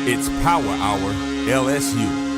It's Power Hour LSU.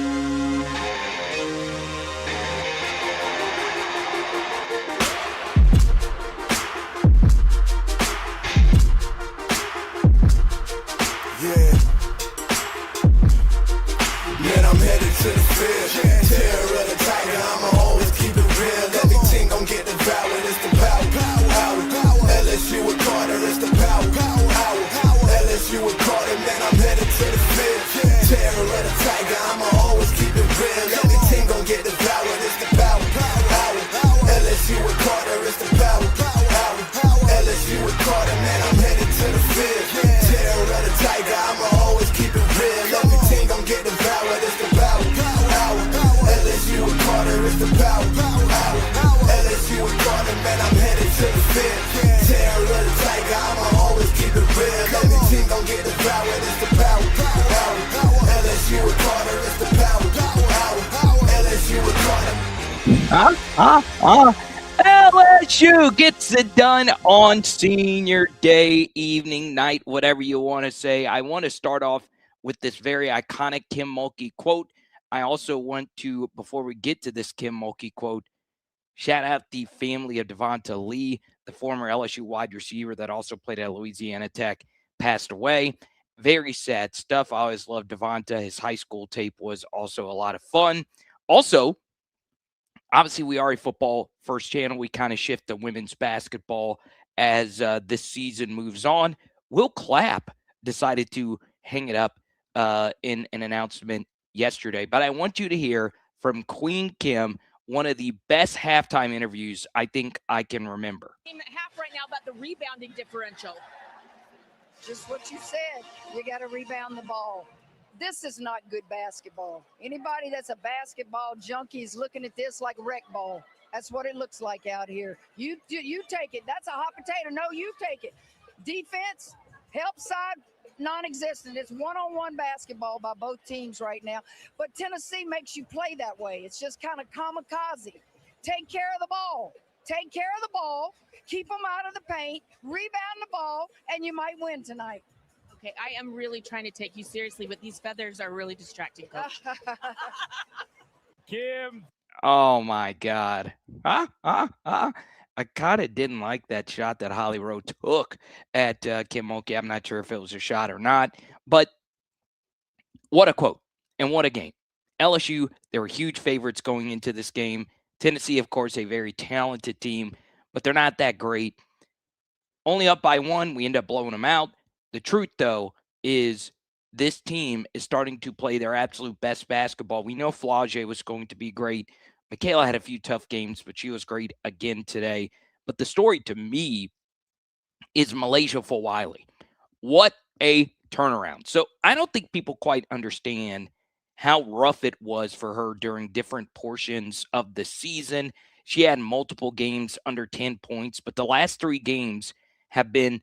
LSU gets it done on senior day, evening, night, whatever you want to say. I want to start off with this very iconic Kim Mulkey quote. I also want to, before we get to this Kim Mulkey quote, shout out the family of Devonta Lee, the former LSU wide receiver that also played at Louisiana Tech, passed away. Very sad stuff. I always loved Devonta. His high school tape was also a lot of fun. Also, obviously, we are a football first channel. We kind of shift to women's basketball as this season moves on. Will Clapp decided to hang it up in an announcement yesterday. But I want you to hear from Queen Kim, one of the best halftime interviews I think I can remember. Half right now about the rebounding differential. Just what you said. You got to rebound the ball. This is not good basketball. Anybody that's a basketball junkie is looking at this like rec ball. That's what it looks like out here. You take it. That's a hot potato. No, you take it. Defense, help side, non-existent. It's one-on-one basketball by both teams right now. But Tennessee makes you play that way. It's just kind of kamikaze. Take care of the ball. Take care of the ball. Keep them out of the paint. Rebound the ball, and you might win tonight. Okay, I am really trying to take you seriously, but these feathers are really distracting, Coach. Kim. Oh, my God. I kind of didn't like that shot that Holly Rowe took at Kim Mulkey. I'm not sure if it was a shot or not, but what a quote and what a game. LSU, they were huge favorites going into this game. Tennessee, of course, a very talented team, but they're not that great. Only up by one. We end up blowing them out. The truth, though, is this team is starting to play their absolute best basketball. We know Flau'jae was going to be great. Michaela had a few tough games, but she was great again today. But the story to me is Malaysia Fulwiley. What a turnaround. So I don't think people quite understand how rough it was for her during different portions of the season. She had multiple games under 10 points, but the last 3 games have been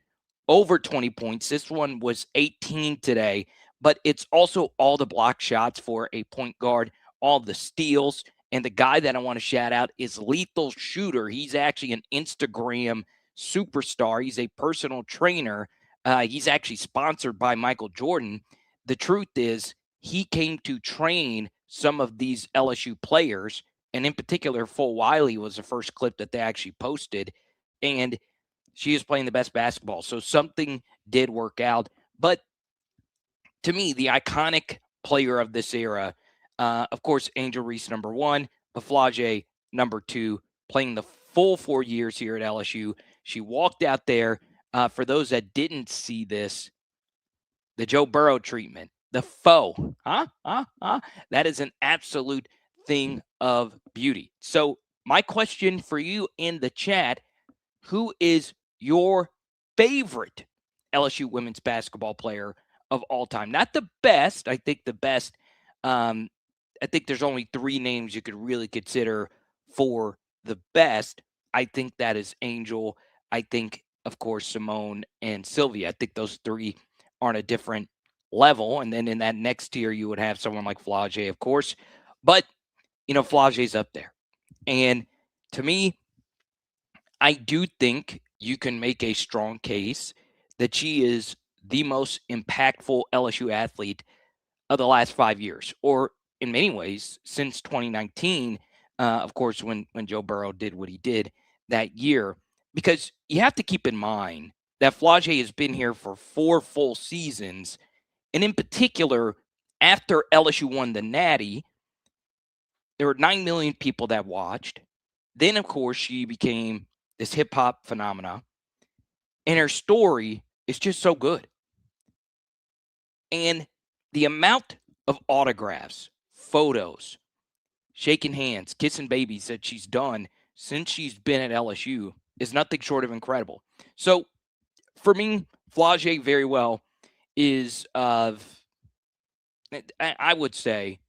over 20 points. This one was 18 today, but it's also all the block shots for a point guard, all the steals. And the guy that I want to shout out is Lethal Shooter. He's actually an Instagram superstar. He's a personal trainer. He's actually sponsored by Michael Jordan. The truth is, he came to train some of these LSU players, and in particular, Fulwiley was the first clip that they actually posted, and she is playing the best basketball. So something did work out. But to me, the iconic player of this era, of course, Angel Reese, number 1, but Flau'jae, number 2, playing the full 4 years here at LSU. She walked out there. For those that didn't see this, the Joe Burrow treatment, the faux, that is an absolute thing of beauty. So my question for you in the chat, who is your favorite LSU women's basketball player of all time? Not the best. I think the best, I think there's only 3 names you could really consider for the best. I think that is Angel. I think, of course, Simone and Sylvia. I think those 3 are on a different level. And then in that next tier, you would have someone like Flau'jae, of course. But, you know, Flau'jae's up there. And to me, I do think you can make a strong case that she is the most impactful LSU athlete of the last 5 years, or in many ways since 2019, of course, when Joe Burrow did what he did that year. Because you have to keep in mind that Flau'jae has been here for 4 full seasons, and in particular, after LSU won the Natty, there were 9 million people that watched. Then, of course, she became this hip-hop phenomena, and her story is just so good. And the amount of autographs, photos, shaking hands, kissing babies that she's done since she's been at LSU is nothing short of incredible. So for me, Flau'jae very well is I would say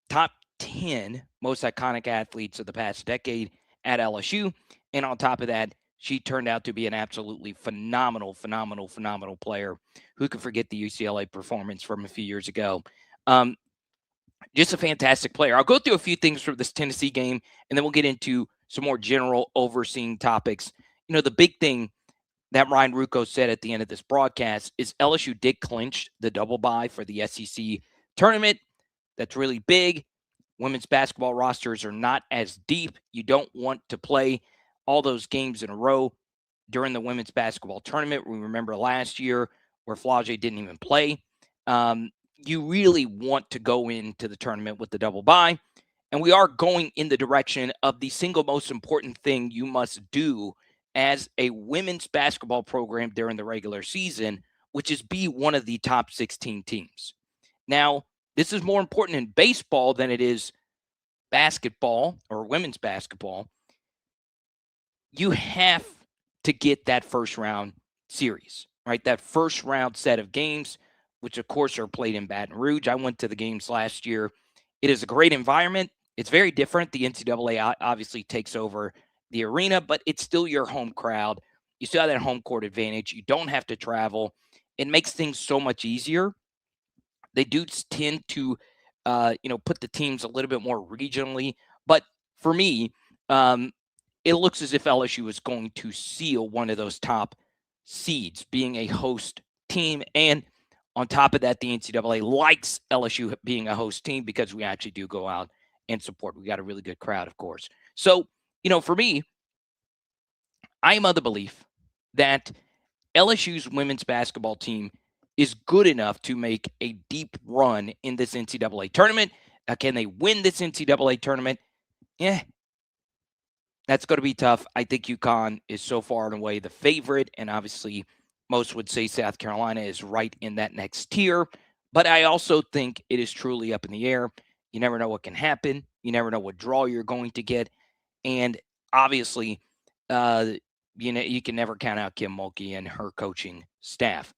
top 10 most iconic athletes of the past decade at LSU. And on top of that, she turned out to be an absolutely phenomenal player. Who could forget the UCLA performance from a few years ago? Just a fantastic player. I'll go through a few things from this Tennessee game, and then we'll get into some more general overseeing topics. You know, the big thing that Ryan Ruocco said at the end of this broadcast is LSU did clinch the double bye for the SEC tournament. That's really big. Women's basketball rosters are not as deep. You don't want to play all those games in a row during the women's basketball tournament. We remember last year where Flau'jae didn't even play. You really want to go into the tournament with the double bye. And we are going in the direction of the single most important thing you must do as a women's basketball program during the regular season, which is be one of the top 16 teams. Now, this is more important in baseball than it is basketball or women's basketball. You have to get that first round series, right? That first round set of games, which of course are played in Baton Rouge. I went to the games last year. It is a great environment. It's very different. The NCAA obviously takes over the arena, but it's still your home crowd. You still have that home court advantage. You don't have to travel. It makes things so much easier. They do tend to, put the teams a little bit more regionally. But for me, it looks as if LSU is going to seal one of those top seeds, being a host team. And on top of that, the NCAA likes LSU being a host team because we actually do go out and support. We got a really good crowd, of course. So, for me, I am of the belief that LSU's women's basketball team is good enough to make a deep run in this NCAA tournament. Now, can they win this NCAA tournament? That's going to be tough. I think UConn is so far and away the favorite, and obviously most would say South Carolina is right in that next tier. But I also think it is truly up in the air. You never know what can happen. You never know what draw you're going to get. And obviously, you can never count out Kim Mulkey and her coaching staff.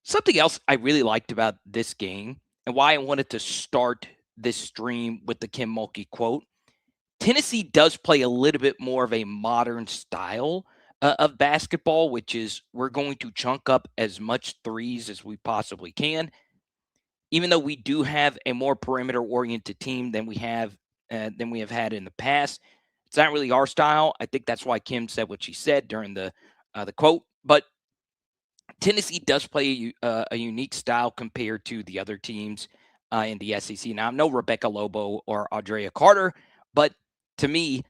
Something else I really liked about this game and why I wanted to start this stream with the Kim Mulkey quote, Tennessee does play a little bit more of a modern style of basketball, which is we're going to chunk up as much threes as we possibly can. Even though we do have a more perimeter-oriented team than we have had in the past, it's not really our style. I think that's why Kim said what she said during the quote. But Tennessee does play a unique style compared to the other teams in the SEC. Now, I'm no Rebecca Lobo or Audrea Carter, but to me,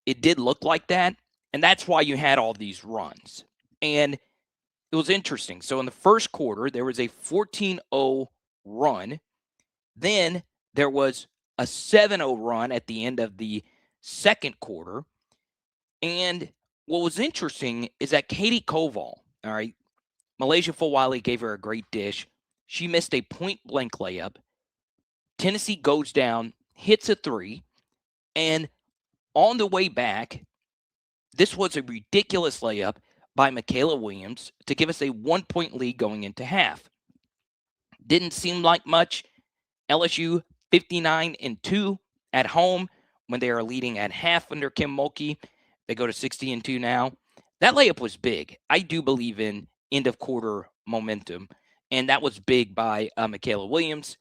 it did look like that. And that's why you had all these runs. And it was interesting. So in the first quarter, there was a 14-0 run. Then there was a 7-0 run at the end of the second quarter. And what was interesting is that Katie Koval, all right, Malaysia Fulwiley gave her a great dish. She missed a point-blank layup. Tennessee goes down, hits a three, and on the way back, this was a ridiculous layup by Michaela Williams to give us a 1-point lead going into half. Didn't seem like much. LSU 59-2 at home when they are leading at half under Kim Mulkey. They go to 60-2 now. That layup was big. I do believe in end of quarter momentum, and that was big by Michaela Williams.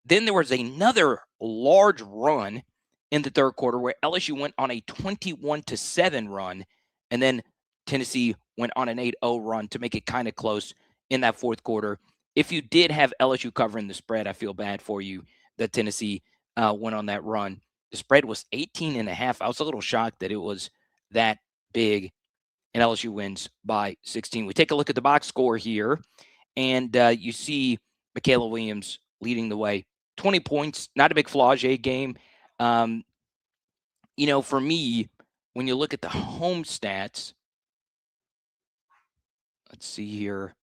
Then there was another large run in the third quarter where LSU went on a 21-7 run, and then Tennessee went on an 8-0 run to make it kind of close in that fourth quarter. if you did have LSU covering the spread, I feel bad for you that Tennessee went on that run. The spread was 18.5. I was a little shocked that it was that big, and LSU wins by 16. We take a look at the box score here, and you see Michaela Williams leading the way. 20 points, not a big Flaugier game. For me, when you look at the home stats, let's see here.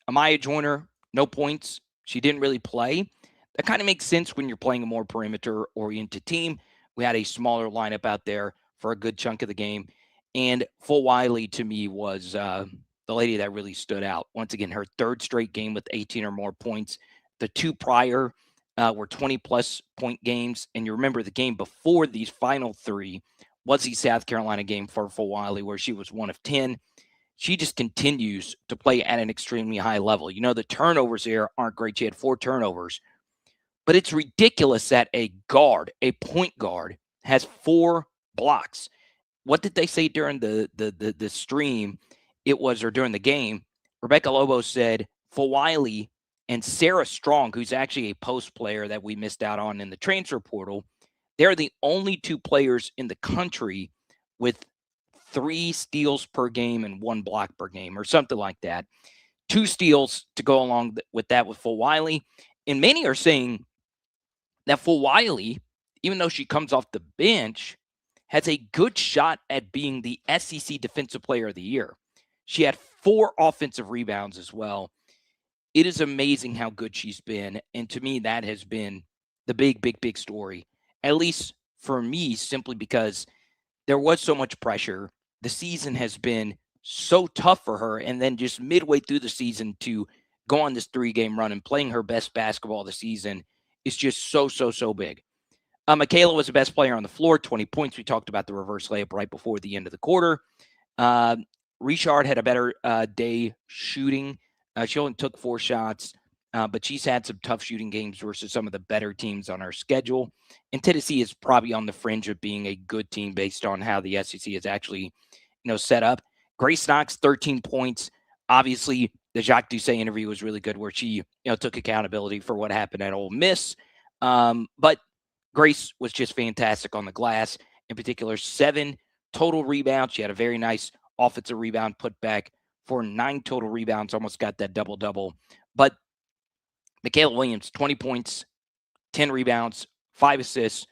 Amaya Joyner, no points. She didn't really play. That kind of makes sense when you're playing a more perimeter-oriented team. We had a smaller lineup out there for a good chunk of the game. And Full Wiley, to me, was the lady that really stood out. Once again, her third straight game with 18 or more points. The two prior were 20-plus point games. And you remember the game before these final three was the South Carolina game for Full Wiley, where she was 1 of 10. She just continues to play at an extremely high level. The turnovers there aren't great. She had 4 turnovers. But it's ridiculous that a point guard, has 4 blocks. What did they say during the stream? Or during the game, Rebecca Lobo said Full Wiley and Sarah Strong, who's actually a post player that we missed out on in the transfer portal, they're the only 2 players in the country with 3 steals per game and 1 block per game, or something like that. 2 steals to go along with that with Full Wiley. And many are saying that Full Wiley, even though she comes off the bench, has a good shot at being the SEC Defensive Player of the Year. She had 4 offensive rebounds as well. It is amazing how good she's been. And to me, that has been the big story, at least for me, simply because there was so much pressure. The season has been so tough for her. And then just midway through the season to go on this 3-game run and playing her best basketball of the season is just so big. Michaela was the best player on the floor, 20 points. We talked about the reverse layup right before the end of the quarter. Richard had a better day shooting. She only took 4 shots, but she's had some tough shooting games versus some of the better teams on our schedule. And Tennessee is probably on the fringe of being a good team based on how the SEC is actually, set up. Grace Knox, 13 points. Obviously, the Jacques Doucet interview was really good, where she, took accountability for what happened at Ole Miss. But Grace was just fantastic on the glass. In particular, 7 total rebounds. She had a very nice offensive rebound put back for 9 total rebounds, almost got that double-double. But Michaela Williams, 20 points, 10 rebounds, 5 assists,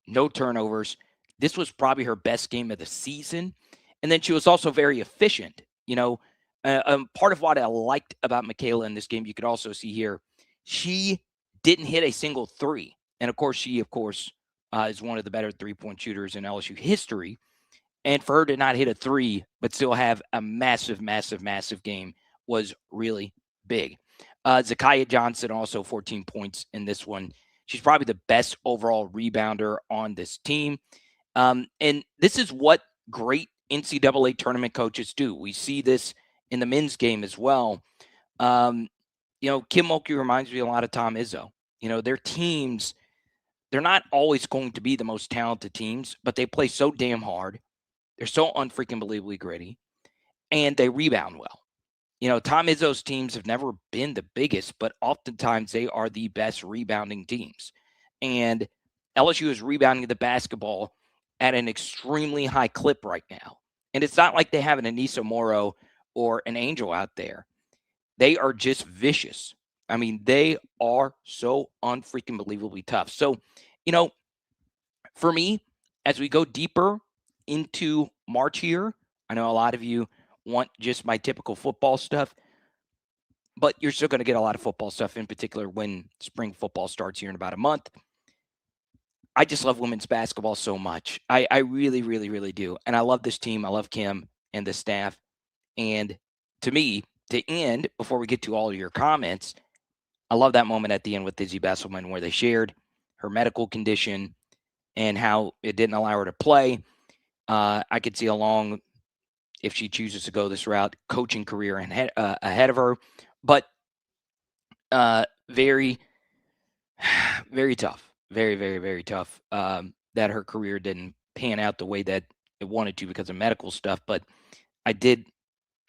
no turnovers. This was probably her best game of the season. And then she was also very efficient. Part of what I liked about Michaela in this game, you could also see here, she didn't hit a single 3. And, she, is one of the better 3-point shooters in LSU history. And for her to not hit a 3, but still have a massive game was really big. Zakiya Johnson, also 14 points in this one. She's probably the best overall rebounder on this team. And this is what great NCAA tournament coaches do. We see this in the men's game as well. Kim Mulkey reminds me a lot of Tom Izzo. Their teams, they're not always going to be the most talented teams, but they play so damn hard. They're so unfreaking believably gritty, and they rebound well. Tom Izzo's teams have never been the biggest, but oftentimes they are the best rebounding teams. And LSU is rebounding the basketball at an extremely high clip right now. And it's not like they have an Anissa Morrow or an Angel out there. They are just vicious. I mean, they are so unfreaking believably tough. So, for me, as we go deeper into March here, I know a lot of you want just my typical football stuff, but you're still going to get a lot of football stuff, in particular when spring football starts here in about a month. I just love women's basketball so much. I really do. And I love this team. I love Kim and the staff. And to me, to end, before we get to all of your comments, I love that moment at the end with Izzy Besselman where they shared her medical condition and how it didn't allow her to play. I could see a long, if she chooses to go this route, coaching career ahead of her. But very tough. Very tough that her career didn't pan out the way that it wanted to because of medical stuff. But I did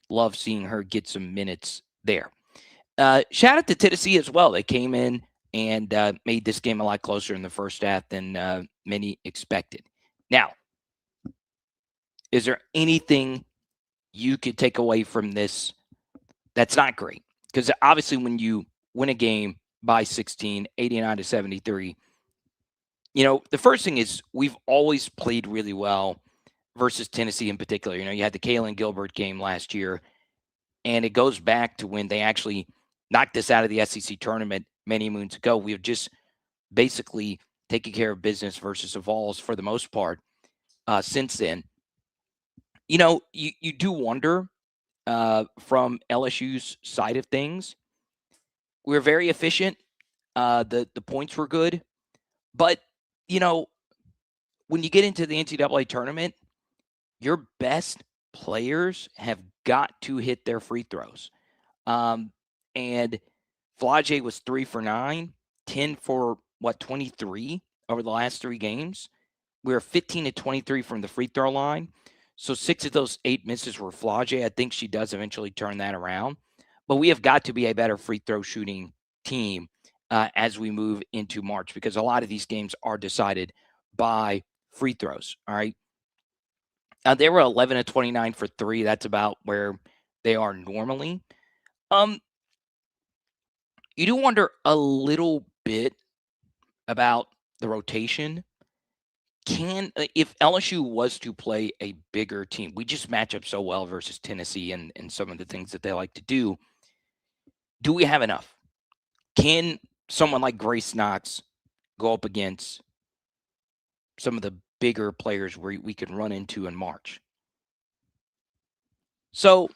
love seeing her get some minutes there. shout out to Tennessee as well. They came in and made this game a lot closer in the first half than many expected. Now, is there anything you could take away from this that's not great? Because obviously when you win a game by 16, 89-73, the first thing is we've always played really well versus Tennessee in particular. You had the Kalen Gilbert game last year, and it goes back to when they actually knocked us out of the SEC tournament many moons ago. We have just basically taken care of business versus the Vols for the most part since then. You do wonder from LSU's side of things. We were very efficient. The points were good. But, when you get into the NCAA tournament, your best players have got to hit their free throws. And Flage was 3 for 9, 10 for 23 over the last 3 games. We were 15-23 from the free throw line. So 6 of those 8 misses were Flage. I think she does eventually turn that around. But we have got to be a better free throw shooting team as we move into March, because a lot of these games are decided by free throws. All right. They were 11-29 for 3. That's about where they are normally. You do wonder a little bit about the rotation. If LSU was to play a bigger team, we just match up so well versus Tennessee and some of the things that they like to do. Do we have enough? Can someone like Grace Knox go up against some of the bigger players we can run into in March? So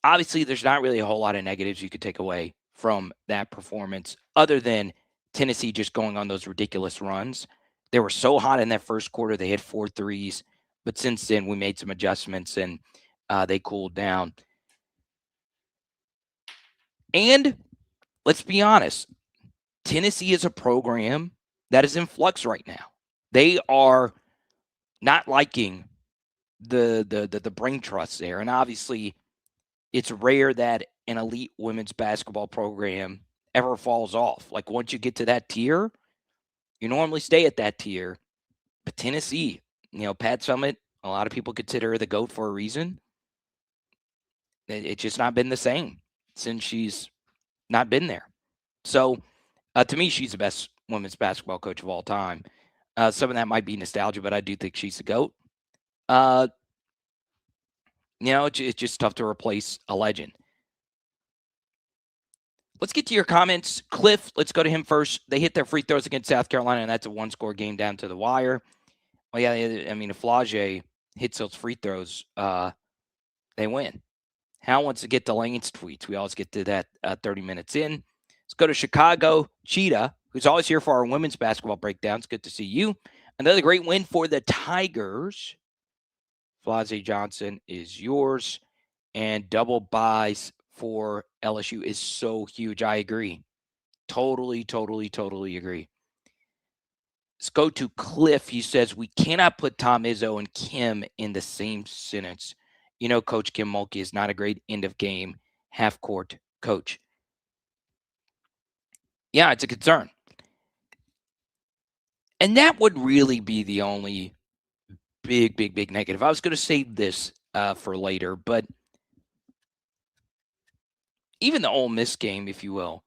obviously there's not really a whole lot of negatives you could take away from that performance other than Tennessee just going on those ridiculous runs. They were so hot in that first quarter. They hit 4 threes, but since then we made some adjustments and they cooled down. And let's be honest, Tennessee is a program that is in flux right now. They are not liking the brain trust there. And obviously it's rare that an elite women's basketball program ever falls off. Like once you get to that tier, you normally stay at that tier. But Tennessee, Pat Summitt, a lot of people consider her the GOAT for a reason. It's just not been the same since she's not been there. So to me, she's the best women's basketball coach of all time. Some of that might be nostalgia, but I do think she's the GOAT. It's just tough to replace a legend. Let's get to your comments. Cliff, let's go to him first. They hit their free throws against South Carolina, and that's a 1-score game down to the wire. Well, yeah, I mean, if Flage hits those free throws, they win. Hal wants to get to Lane's tweets. We always get to that 30 minutes in. Let's go to Chicago. Cheetah, who's always here for our women's basketball breakdowns. Good to see you. Another great win for the Tigers. Flage Johnson is yours. And double buys for LSU is so huge. I agree. Totally agree. Let's go to Cliff. He says, we cannot put Tom Izzo and Kim in the same sentence. Coach Kim Mulkey is not a great end-of-game half-court coach. Yeah, it's a concern. And that would really be the only big negative. I was going to save this for later, but even the Ole Miss game, if you will,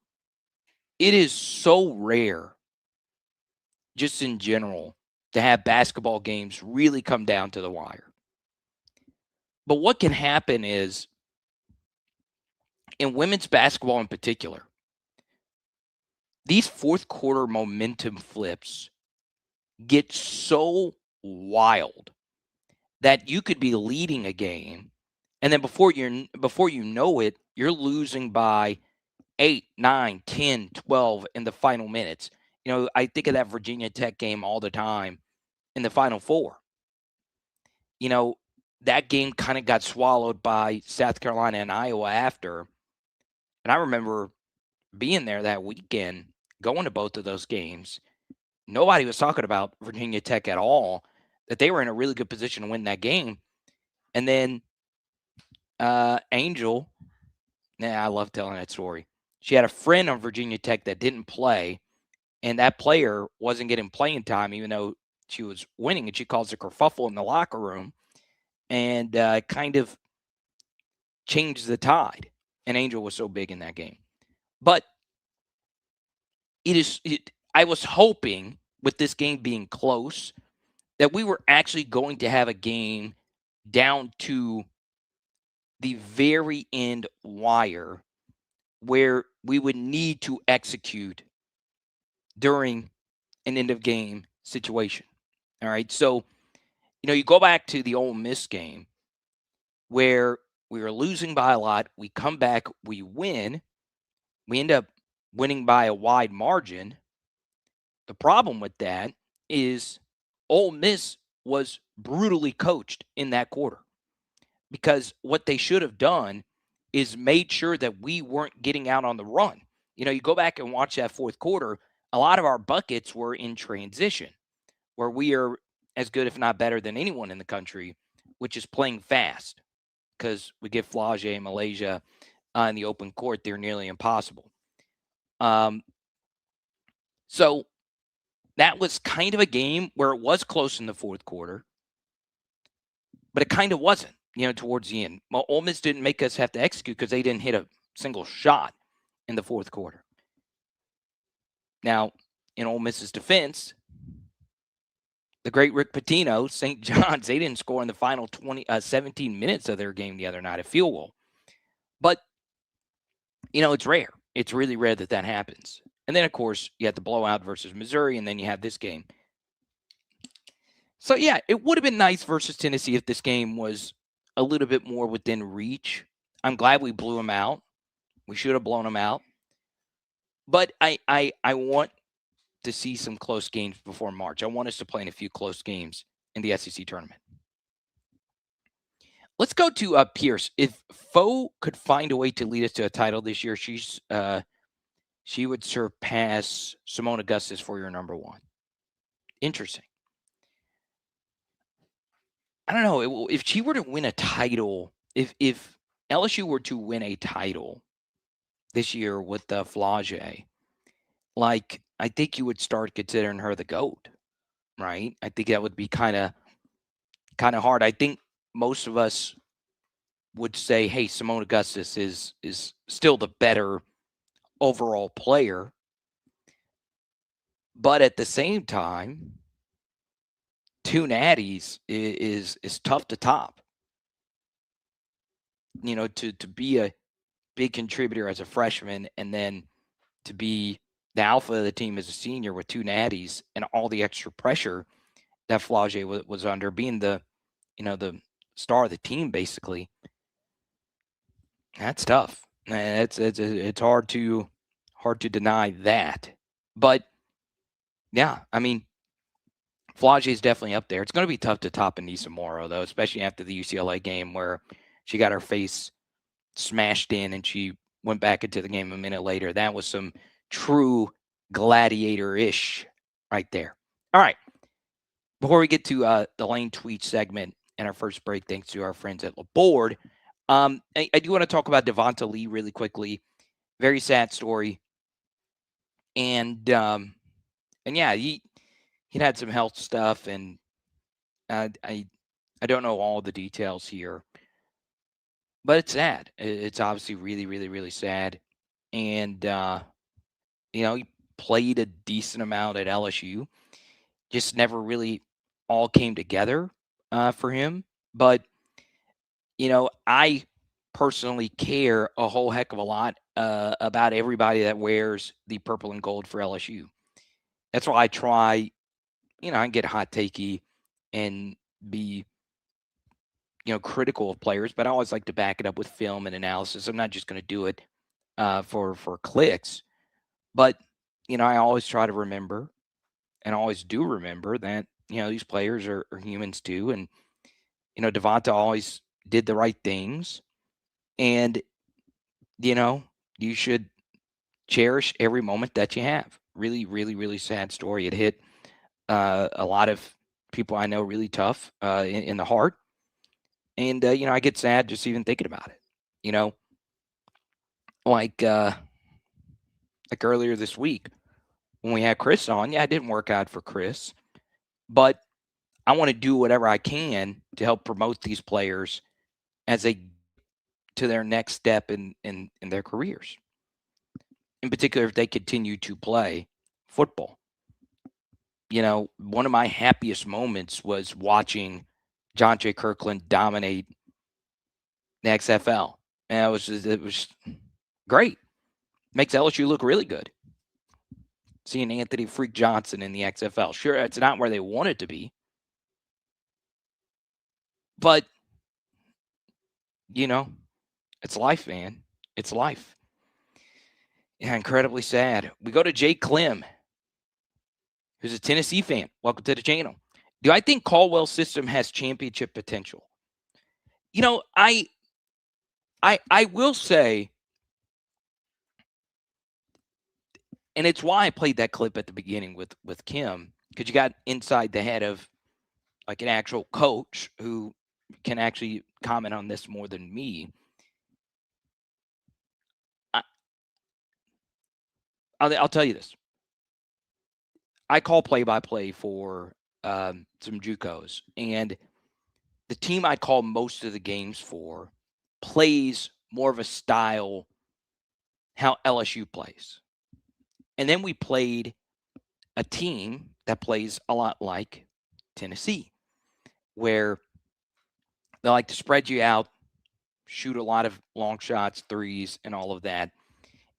it is so rare, just in general, to have basketball games really come down to the wire. But what can happen is, in women's basketball in particular, these fourth quarter momentum flips get so wild that you could be leading a game, and then before you know it, you're losing by 8, 9, 10, 12 in the final minutes. I think of that Virginia Tech game all the time in the Final Four. That game kind of got swallowed by South Carolina and Iowa after. And I remember being there that weekend, going to both of those games. Nobody was talking about Virginia Tech at all, that they were in a really good position to win that game. And then Angel, I love telling that story. she had a friend on Virginia Tech that didn't play, and that player wasn't getting playing time, even though she was winning, and she calls a kerfuffle in the locker room, and kind of changed the tide. And Angel was so big in that game. But I was hoping with this game being close that we were actually going to have a game down to the very end wire where we would need to execute during an end of game situation. All right. So, you go back to the Ole Miss game where we were losing by a lot. We come back, we win. We end up winning by a wide margin. The problem with that is Ole Miss was brutally coached in that quarter, because what they should have done is made sure that we weren't getting out on the run. You go back and watch that fourth quarter, a lot of our buckets were in transition, where we are as good, if not better, than anyone in the country, which is playing fast, because we give Flau'jae and Malaysia in the open court, they're nearly impossible. So that was kind of a game where it was close in the fourth quarter, but it kind of wasn't, towards the end. Well, Ole Miss didn't make us have to execute because they didn't hit a single shot in the fourth quarter. Now, in Ole Miss's defense, the great Rick Pitino, St. John's, they didn't score in the final 17 minutes of their game the other night, a field goal. But, it's rare. It's really rare that happens. And then, of course, you had the blowout versus Missouri, and then you have this game. So, yeah, it would have been nice versus Tennessee if this game was a little bit more within reach. I'm glad we blew them out. We should have blown them out. But I want to see some close games before March. I want us to play in a few close games in the SEC tournament. Let's go to Pierce. If Foe could find a way to lead us to a title this year, she would surpass Simone Augustus for your number one. Interesting. I don't know. If she were to win a title, if LSU were to win a title this year with Flau'jae, I think you would start considering her the GOAT, right? I think that would be kind of hard. I think most of us would say, hey, Simone Augustus is still the better overall player. But at the same time, two natties is tough to top. To be a big contributor as a freshman and then to be the alpha of the team as a senior with two natties and all the extra pressure that Flau'jae was under, being the star of the team, basically. That's tough. And it's hard to deny that. But yeah, I mean, Flau'jae is definitely up there. It's going to be tough to top Anissa Morrow, though, especially after the UCLA game where she got her face smashed in and she went back into the game a minute later. That was some true gladiator-ish right there. All right. Before we get to the Lane Tweet segment and our first break, thanks to our friends at LaBoard, I do want to talk about Devont Lee really quickly. Very sad story. And yeah, he had some health stuff, and I don't know all the details here, but it's sad. It's obviously really, really, really sad. And he played a decent amount at LSU, just never really all came together for him. But I personally care a whole heck of a lot about everybody that wears the purple and gold for LSU. That's why I try, I get hot takey and be, critical of players, but I always like to back it up with film and analysis. I'm not just going to do it for clicks, but, I always try to remember and always do remember that, these players are humans too. And, Devonta always did the right things. And, you should cherish every moment that you have. Really, really, really sad story. It hit a lot of people I know really tough in the heart. And, I get sad just even thinking about it. like earlier this week when we had Chris on. Yeah, it didn't work out for Chris, but I want to do whatever I can to help promote these players as they to their next step in their careers. In particular, if they continue to play football. You know, one of my happiest moments was watching John J. Kirkland dominate the XFL. And it was great. Makes LSU look really good. Seeing Anthony Freak Johnson in the XFL. Sure, it's not where they want it to be. But, you know, it's life, man. It's life. Yeah, incredibly sad. We go to Jay Clem, who's a Tennessee fan. Welcome to the channel. Do I think Caldwell's system has championship potential? You know, I will say, and it's why I played that clip at the beginning with Kim, because you got inside the head of like an actual coach who can actually comment on this more than me. I'll tell you this. I call play-by-play for some JUCOs, and the team I call most of the games for plays more of a style how LSU plays. And then we played a team that plays a lot like Tennessee, where they like to spread you out, shoot a lot of long shots, threes, and all of that.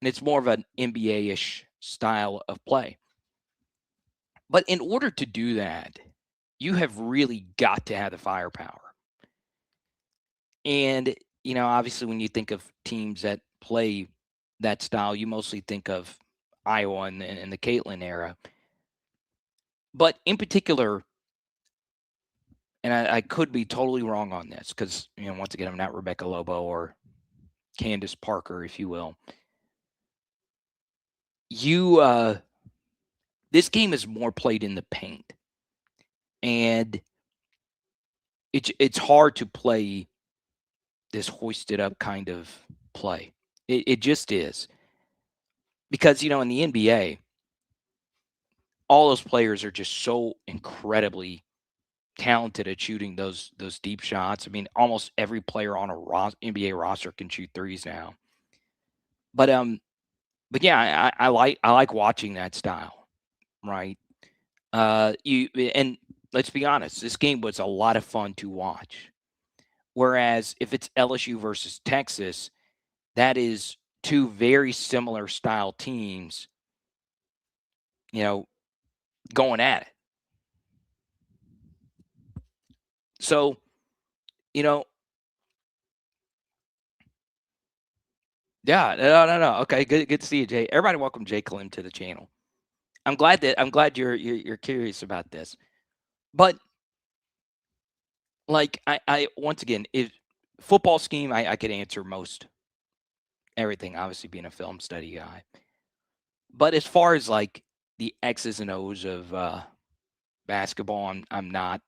And it's more of an NBA-ish style of play. But in order to do that, you have really got to have the firepower. And, you know, obviously when you think of teams that play that style, you mostly think of Iowa and the Caitlin era. But in particular, and I could be totally wrong on this because, you know, once again, I'm not Rebecca Lobo or Candace Parker, if you will. This game is more played in the paint. And it's hard to play this hoisted up kind of play. It just is. Because, you know, in the NBA, all those players are just so incredibly talented at shooting those deep shots. I mean, almost every player on a NBA roster can shoot threes now. But yeah, I like watching that style, right? And let's be honest, this game was a lot of fun to watch. Whereas if it's LSU versus Texas, that is two very similar style teams, you know, going at it. So, you know, yeah, no. Okay, good to see you, Jay. Everybody, welcome Jay Clem to the channel. I'm glad you're curious about this, but like I once again, if football scheme, I could answer most everything. Obviously, being a film study guy, but as far as like the X's and O's of basketball, I'm not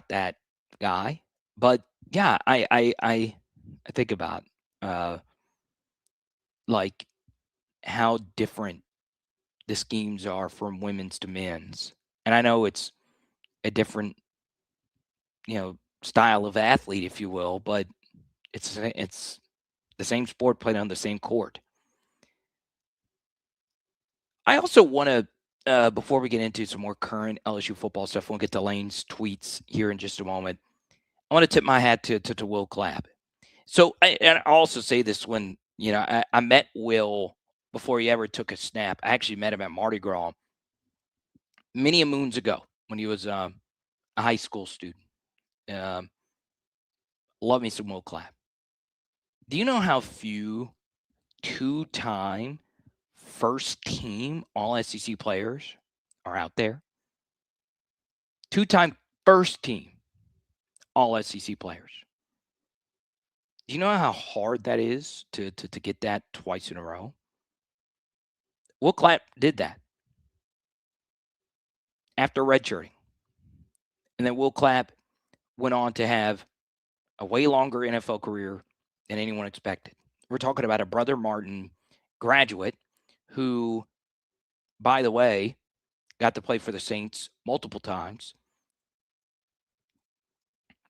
that guy. But yeah, I think about like how different the schemes are from women's to men's. And I know it's a different, you know, style of athlete, if you will, but it's the same sport played on the same court. I also want to, before we get into some more current LSU football stuff, we'll get to Lane's tweets here in just a moment. I want to tip my hat to Will Clapp. So, and I also say this when, you know, I met Will before he ever took a snap. I actually met him at Mardi Gras many moons ago when he was a high school student. Love me some Will Clapp. Do you know how few two-time first team all SEC players are out there? Two-time first team all SEC players. Do you know how hard that is to get that twice in a row? Will Clapp did that after redshirting. And then Will Clapp went on to have a way longer NFL career than anyone expected. We're talking about a Brother Martin graduate who, by the way, got to play for the Saints multiple times.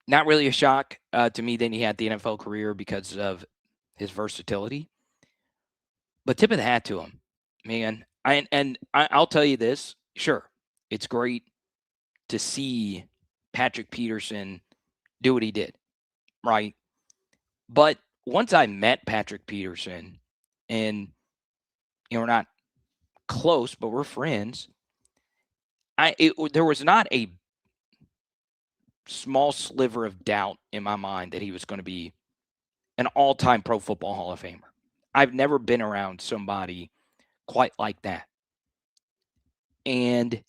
Not really a shock to me that he had the NFL career because of his versatility. But tip of the hat to him, man. I'll tell you this. Sure, it's great to see Patrick Peterson do what he did, right? But once I met Patrick Peterson, and we're not close, but we're friends, there was not a small sliver of doubt in my mind that he was going to be an all-time Pro Football Hall of Famer. I've never been around somebody quite like that. And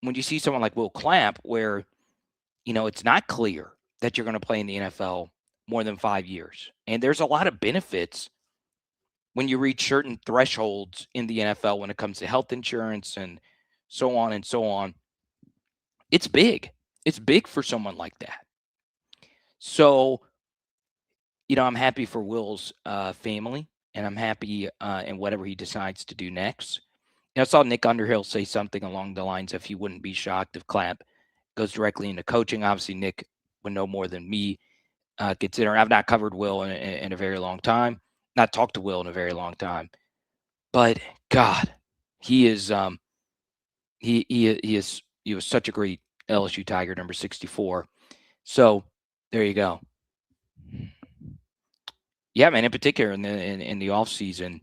when you see someone like Will Clapp, where, it's not clear that you're going to play in the NFL more than 5 years, and there's a lot of benefits when you reach certain thresholds in the NFL when it comes to health insurance and so on and so on. It's big. It's big for someone like that. So, I'm happy for Will's family, and I'm happy in whatever he decides to do next. I saw Nick Underhill say something along the lines of he wouldn't be shocked if Clapp goes directly into coaching. Obviously, Nick would know more than me, considering I've not covered Will in a very long time, not talked to Will in a very long time. But God, he is he was such a great LSU Tiger, number 64. So there you go. Yeah, man. In particular, in the offseason,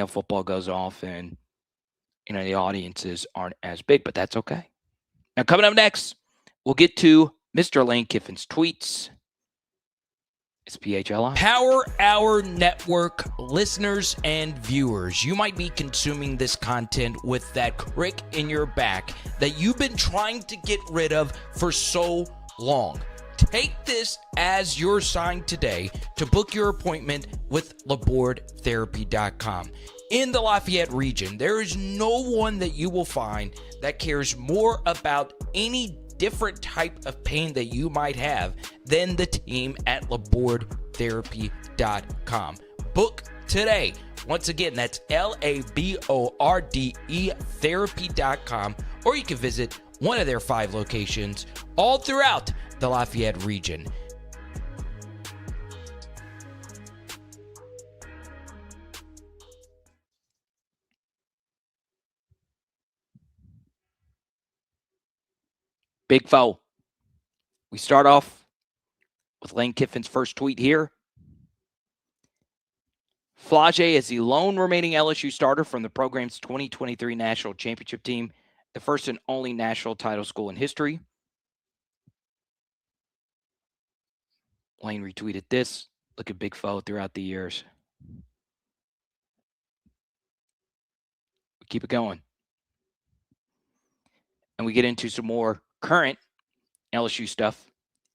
football goes off, and the audiences aren't as big, but that's okay. Now, coming up next, we'll get to Mr. Lane Kiffin's tweets. It's PHLI. Power Hour Network listeners and viewers, you might be consuming this content with that crick in your back that you've been trying to get rid of for so long. Take this as your sign today to book your appointment with LabordTherapy.com. In the Lafayette region, there is no one that you will find that cares more about any different type of pain that you might have than the team at LabordTherapy.com. Book today. Once again, that's LABORDE therapy.com, or you can visit one of their 5 locations all throughout the Lafayette region. Big foe. We start off with Lane Kiffin's first tweet here. Flage is the lone remaining LSU starter from the program's 2023 National Championship team, the first and only national title school in history. Lane retweeted this. Look at Big Foe throughout the years. We keep it going. And we get into some more current LSU stuff.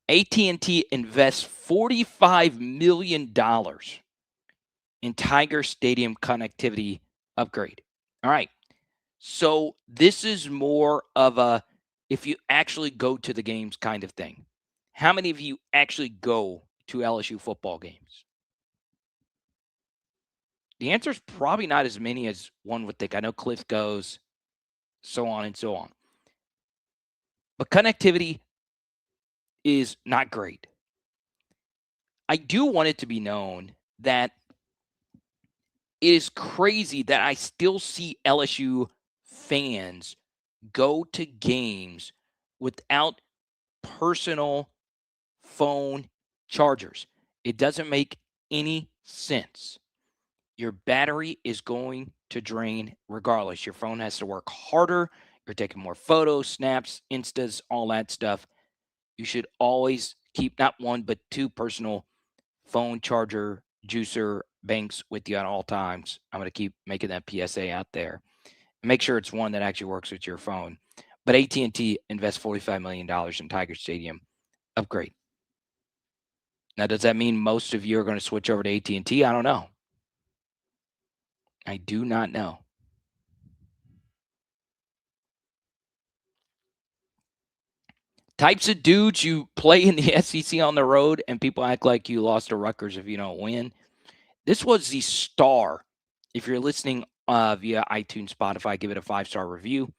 AT&T invests $45 million in Tiger Stadium connectivity upgrade. All right. So this is more of a, if you actually go to the games kind of thing. How many of you actually go to LSU football games? The answer is probably not as many as one would think. I know Cliff goes, so on and so on. But connectivity is not great. I do want it to be known that it is crazy that I still see LSU fans go to games without personal phone chargers. It doesn't make any sense. Your battery is going to drain regardless. Your phone has to work harder. You're taking more photos, snaps, instas, all that stuff. You should always keep not one, but 2 personal phone charger, juicer banks with you at all times. I'm going to keep making that PSA out there. Make sure it's one that actually works with your phone. But AT&T invests $45 million in Tiger Stadium upgrade. Now, does that mean most of you are going to switch over to AT&T? I don't know. I do not know. Types of dudes you play in the SEC on the road, and people act like you lost to Rutgers if you don't win. This was the star. If you're listening via iTunes, Spotify, give it a 5-star review.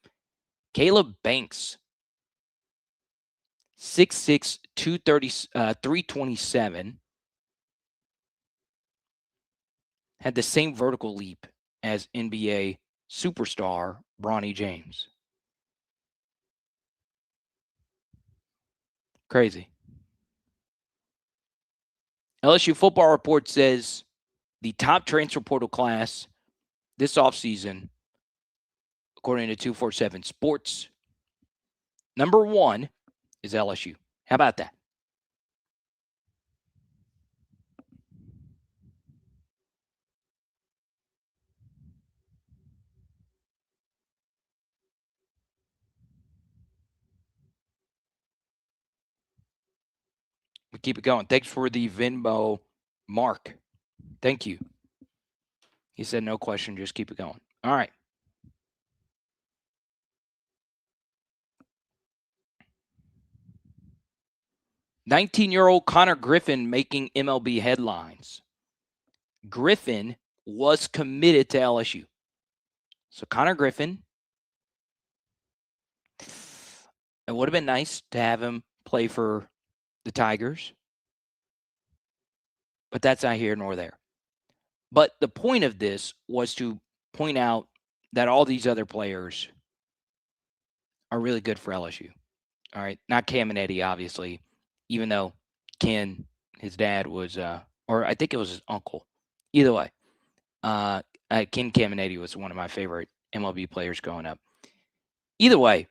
Caleb Banks, 6'6", 327, had the same vertical leap as NBA superstar Bronny James. Crazy. LSU Football Report says the top transfer portal class this offseason, according to 247 Sports, number 1 is LSU. How about that? We keep it going. Thanks for the Venmo, Mark. Thank you. He said no question, just keep it going. All right. "19-year-old Connor Griffin making MLB headlines." Griffin was committed to LSU. So Connor Griffin, it would have been nice to have him play for the Tigers, but that's not here nor there. But the point of this was to point out that all these other players are really good for LSU. All right. Not Cam and Eddie, obviously, even though Ken, his dad was, or I think it was his uncle. Either way, Ken Caminiti was one of my favorite MLB players growing up. Either way,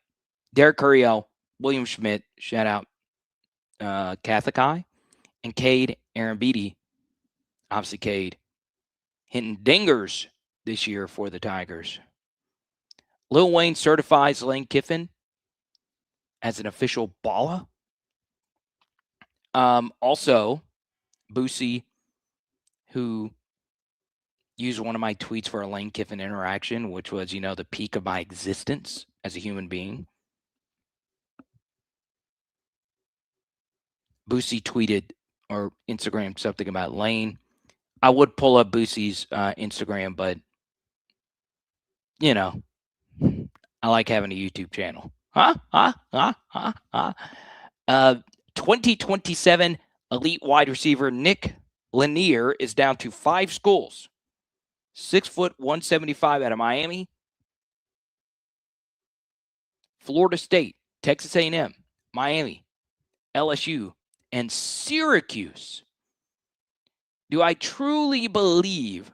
Derek Curiel, William Schmidt, shout out Catholic Eye, and Cade Aaron Beatty, obviously Cade, hitting dingers this year for the Tigers. Lil Wayne certifies Lane Kiffin as an official baller. Also, Boosie, who used one of my tweets for a Lane Kiffin interaction, which was, the peak of my existence as a human being. Boosie tweeted or Instagrammed something about Lane. I would pull up Boosie's Instagram, but, I like having a YouTube channel. 2027 elite wide receiver Nick Lanier is down to 5 schools. 6 foot 175 out of Miami, Florida State, Texas A&M, Miami, LSU, and Syracuse. Do I truly believe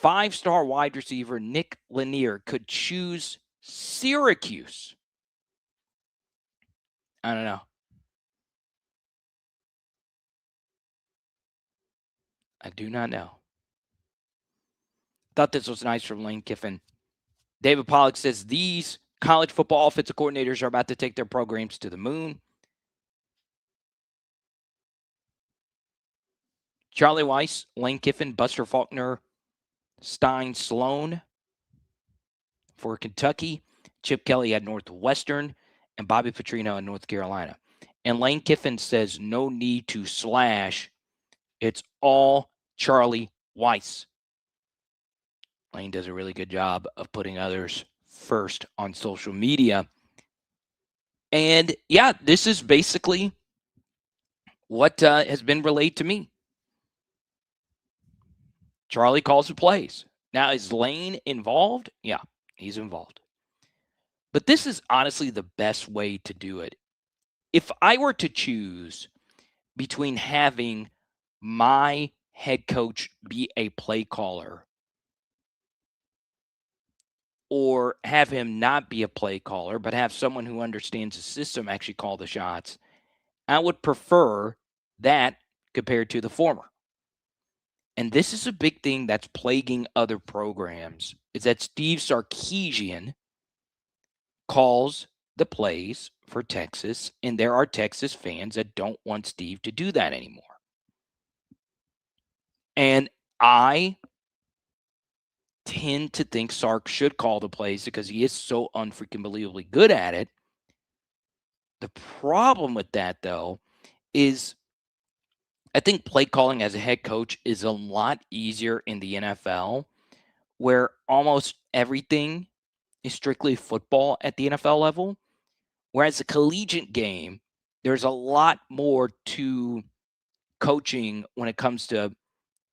5-star wide receiver Nick Lanier could choose Syracuse? I don't know. I do not know. Thought this was nice from Lane Kiffin. David Pollock says these college football offensive coordinators are about to take their programs to the moon. Charlie Weiss, Lane Kiffin, Buster Faulkner, Stein Sloan for Kentucky. Chip Kelly at Northwestern, and Bobby Petrino at North Carolina. And Lane Kiffin says no need to slash. It's all Charlie Weiss. Lane does a really good job of putting others first on social media. And yeah, this is basically what has been relayed to me. Charlie calls the plays. Now, is Lane involved? Yeah, he's involved. But this is honestly the best way to do it. If I were to choose between having my head coach be a play caller or have him not be a play caller, but have someone who understands the system actually call the shots, I would prefer that compared to the former. And this is a big thing that's plaguing other programs, is that Steve Sarkisian calls the plays for Texas, and there are Texas fans that don't want Steve to do that anymore. And I tend to think Sark should call the plays because he is so unfreaking believably good at it. The problem with that, though, is I think play calling as a head coach is a lot easier in the NFL, where almost everything is strictly football at the NFL level. Whereas the collegiate game, there's a lot more to coaching when it comes to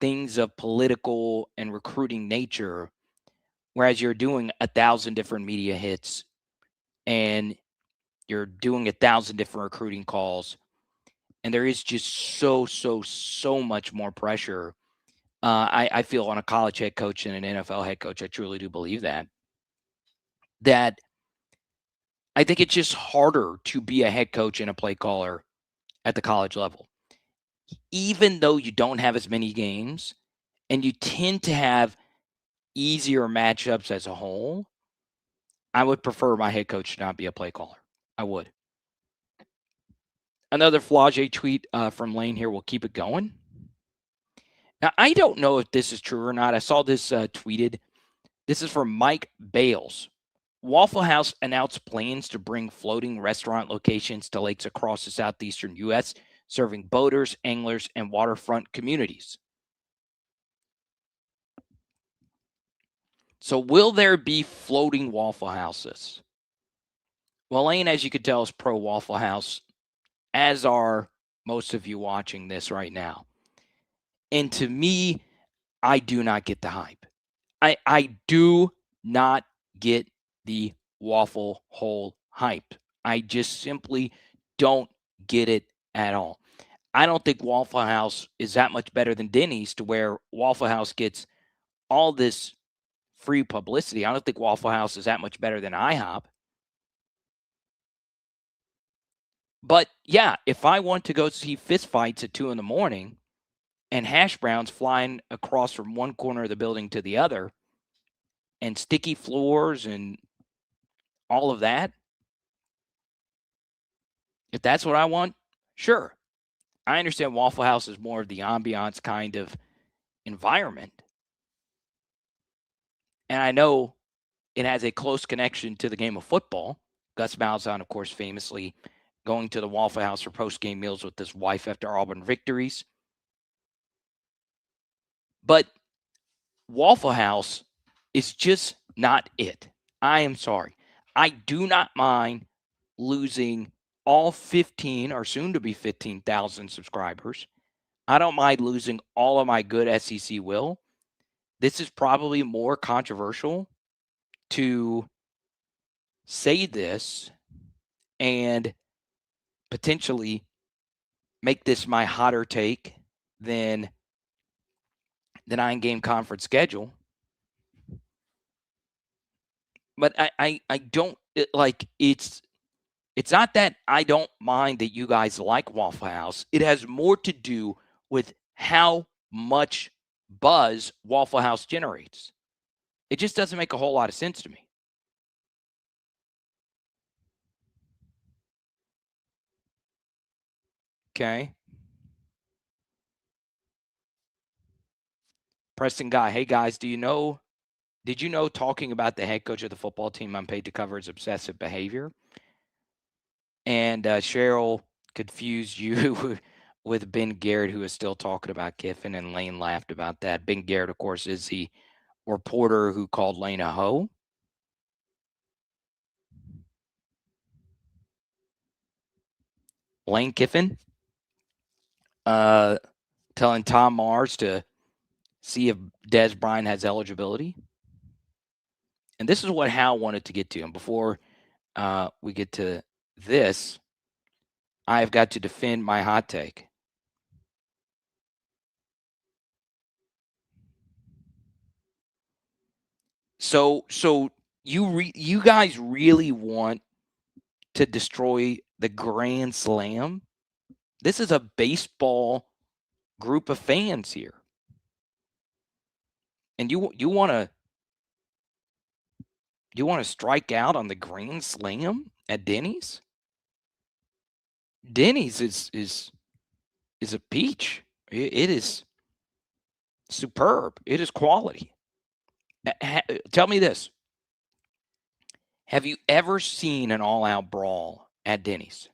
things of political and recruiting nature, whereas you're doing 1,000 different media hits and you're doing 1,000 different recruiting calls. And there is just so much more pressure. I feel on a college head coach and an NFL head coach. I truly do believe that I think it's just harder to be a head coach and a play caller at the college level, even though you don't have as many games and you tend to have easier matchups as a whole. I would prefer my head coach to not be a play caller. I would. Another Flage tweet from Lane here. We'll keep it going. Now, I don't know if this is true or not. I saw this tweeted. This is from Mike Bales. Waffle House announced plans to bring floating restaurant locations to lakes across the southeastern U.S., serving boaters, anglers, and waterfront communities. So will there be floating Waffle Houses? Well, Lane, as you could tell, is pro Waffle House, as are most of you watching this right now. And to me, I do not get the hype. I do not get the waffle hole hype. I just simply don't get it at all. I don't think Waffle House is that much better than Denny's to where Waffle House gets all this free publicity. I don't think Waffle House is that much better than IHOP. But yeah, if I want to go see fist fights at 2 a.m. and hash browns flying across from one corner of the building to the other and sticky floors and all of that, if that's what I want, sure. I understand Waffle House is more of the ambiance kind of environment. And I know it has a close connection to the game of football. Gus Malzahn, of course, famously going to the Waffle House for post-game meals with his wife after Auburn victories. But Waffle House is just not it. I am sorry. I do not mind losing all 15 or soon to be 15,000 subscribers. I don't mind losing all of my good SEC will. This is probably more controversial to say this and potentially make this my hotter take than the 9-game conference schedule. But I don't like it's not that I don't mind that you guys like Waffle House. It has more to do with how much buzz Waffle House generates. It just doesn't make a whole lot of sense to me. Okay. Preston Guy, hey guys, did you know talking about the head coach of the football team I'm paid to cover is obsessive behavior? And Cheryl confused you with Ben Garrett, who is still talking about Kiffin, and Lane laughed about that. Ben Garrett, of course, is the reporter who called Lane a hoe. Lane Kiffin telling Tom Mars to see if Des Bryant has eligibility. And this is what Hal wanted to get to. And before we get to this, I've got to defend my hot take. So you guys really want to destroy the Grand Slam? This is a baseball group of fans here. And you want to strike out on the Grand Slam at Denny's? Denny's is a peach. It is superb. It is quality. Tell me this. Have you ever seen an all-out brawl at Denny's?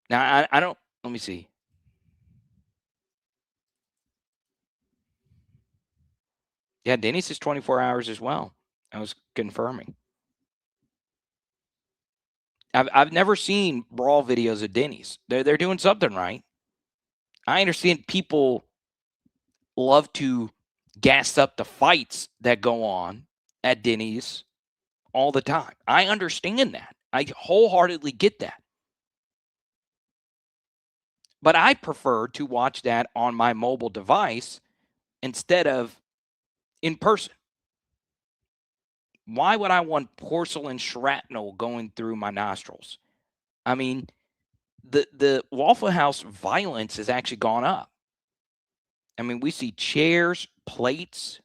Now, I don't. Let me see. Yeah, Denny's is 24 hours as well. I was confirming. I've never seen brawl videos of Denny's. They're doing something right. I understand people love to gas up the fights that go on at Denny's all the time. I understand that. I wholeheartedly get that. But I prefer to watch that on my mobile device instead of in person. Why would I want porcelain shrapnel going through my nostrils? I mean, the Waffle House violence has actually gone up. I mean, we see chairs, plates,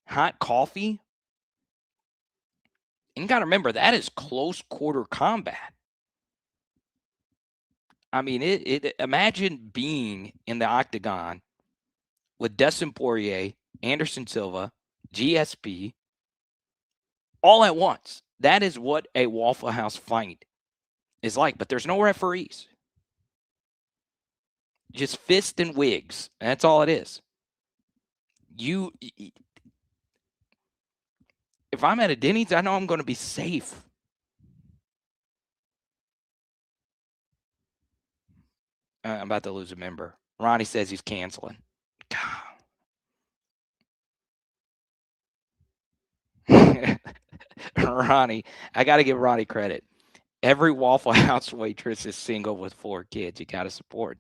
hot coffee. And you got to remember, that is close quarter combat. I mean, imagine being in the octagon with Dustin Poirier, Anderson Silva, GSP, all at once. That is what a Waffle House fight is like, but there's no referees. Just fist and wigs. That's all it is. If I'm at a Denny's, I know I'm going to be safe. I'm about to lose a member. Ronnie says he's canceling. Ronnie, I got to give Ronnie credit. Every Waffle House waitress is single with 4 kids. You got to support.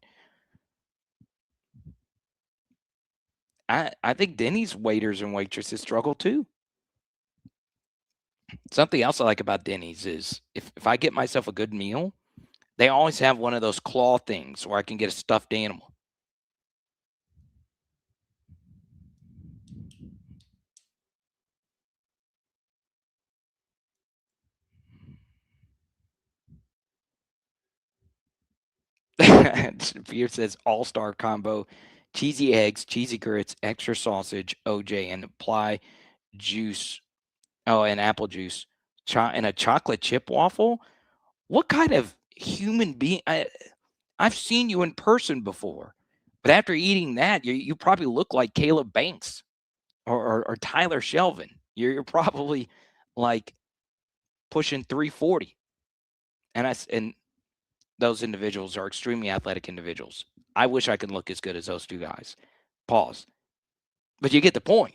I think Denny's waiters and waitresses struggle too. Something else I like about Denny's is if I get myself a good meal, they always have one of those claw things where I can get a stuffed animal. Fear says all-star combo, cheesy eggs, cheesy grits, extra sausage, OJ, and apply juice. Oh, and apple juice. And a chocolate chip waffle? What kind of human being? I've seen you in person before, but after eating that, you probably look like Caleb Banks or Tyler Shelvin. You're probably like pushing 340. And those individuals are extremely athletic individuals. I wish I could look as good as those 2 guys. Pause. But you get the point.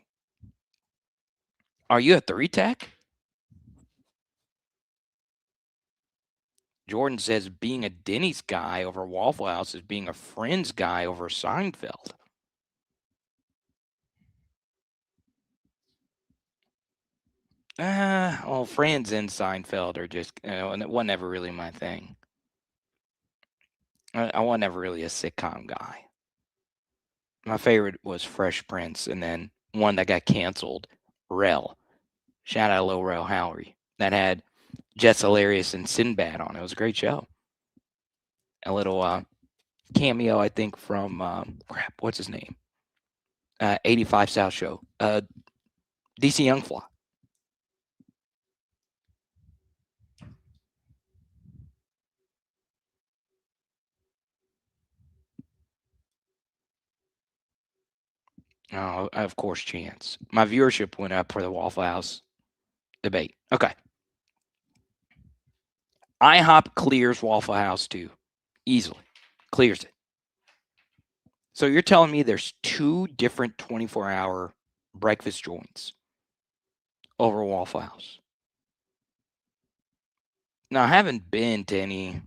Are you a 3-tech? Jordan says being a Denny's guy over Waffle House is being a Friends guy over Seinfeld. Well, Friends and Seinfeld are just, and it was never really my thing. I was never really a sitcom guy. My favorite was Fresh Prince, and then one that got canceled, Rel. Shout out Lil Rel Howery. That had Jess Hilarious and Sinbad on it. It was a great show. A little cameo, I think, from, what's his name? 85 South Show. DC Young Fly. Oh, of course, Chance. My viewership went up for the Waffle House debate. Okay. IHOP clears Waffle House too. Easily. Clears it. So you're telling me there's 2 different 24-hour breakfast joints over Waffle House. Now, I haven't been to any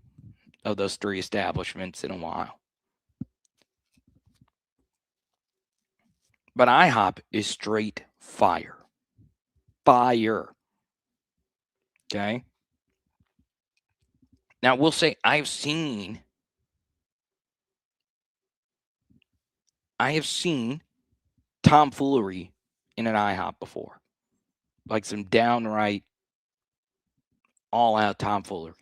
of those 3 establishments in a while. But IHOP is straight fire. Fire. Okay? Now, we'll say I have seen tomfoolery in an IHOP before. Like some downright all-out tomfoolery.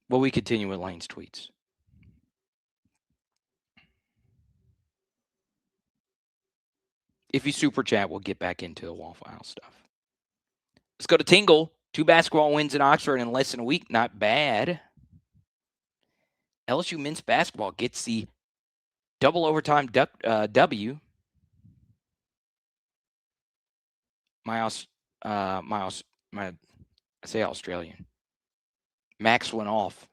Well, we continue with Lane's tweets. If you super chat, we'll get back into the Waffle House stuff. Let's go to Tingle. 2 basketball wins in Oxford in less than a week. Not bad. LSU men's basketball gets the double overtime W. I say Australian. Max went off.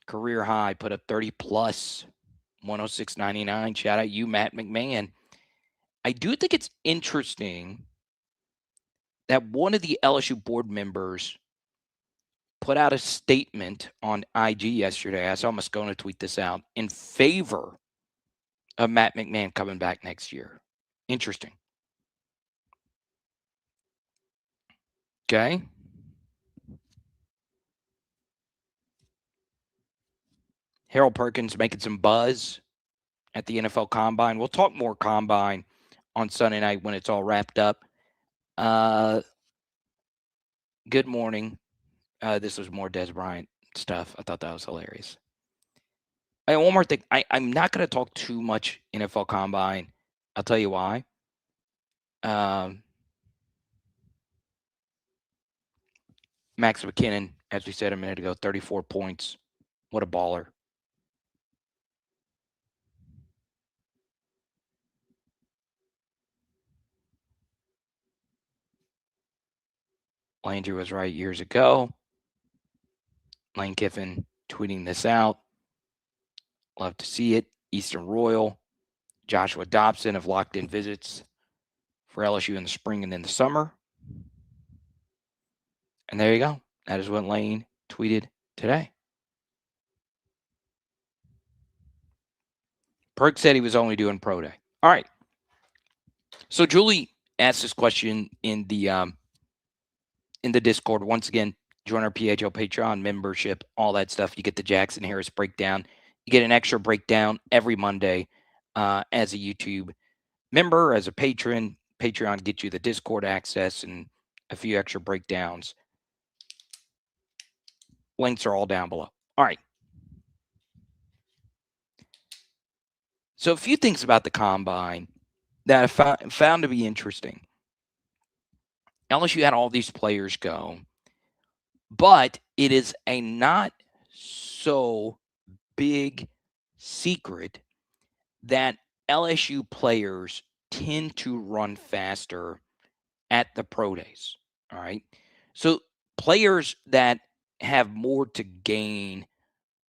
Career high, put up 30 plus, 106.99. Shout out you, Matt McMahon. I do think it's interesting that one of the LSU board members put out a statement on IG yesterday. I saw Moscona tweet this out in favor of Matt McMahon coming back next year. Interesting. Okay. Harold Perkins making some buzz at the NFL Combine. We'll talk more Combine on Sunday night when it's all wrapped up. Good morning. This was more Des Bryant stuff. I thought that was hilarious. One more thing. I'm not going to talk too much NFL Combine. I'll tell you why. Max McKinnon, as we said a minute ago, 34 points. What a baller. Landry was right years ago. Lane Kiffin tweeting this out. Love to see it. Eastern Royal. Joshua Dobson have locked in visits for LSU in the spring and in the summer. And there you go. That is what Lane tweeted today. Perk said he was only doing pro day. All right. So Julie asked this question in the Discord. Once again, join our PHL Patreon membership, all that stuff. You get the Jackson Harris breakdown. You get an extra breakdown every Monday as a YouTube member, as a patron. Patreon gets you the Discord access and a few extra breakdowns. Links are all down below. All right. So a few things about the Combine that I found to be interesting. LSU had all these players go, but it is a not so big secret that LSU players tend to run faster at the pro days. All right. So players that have more to gain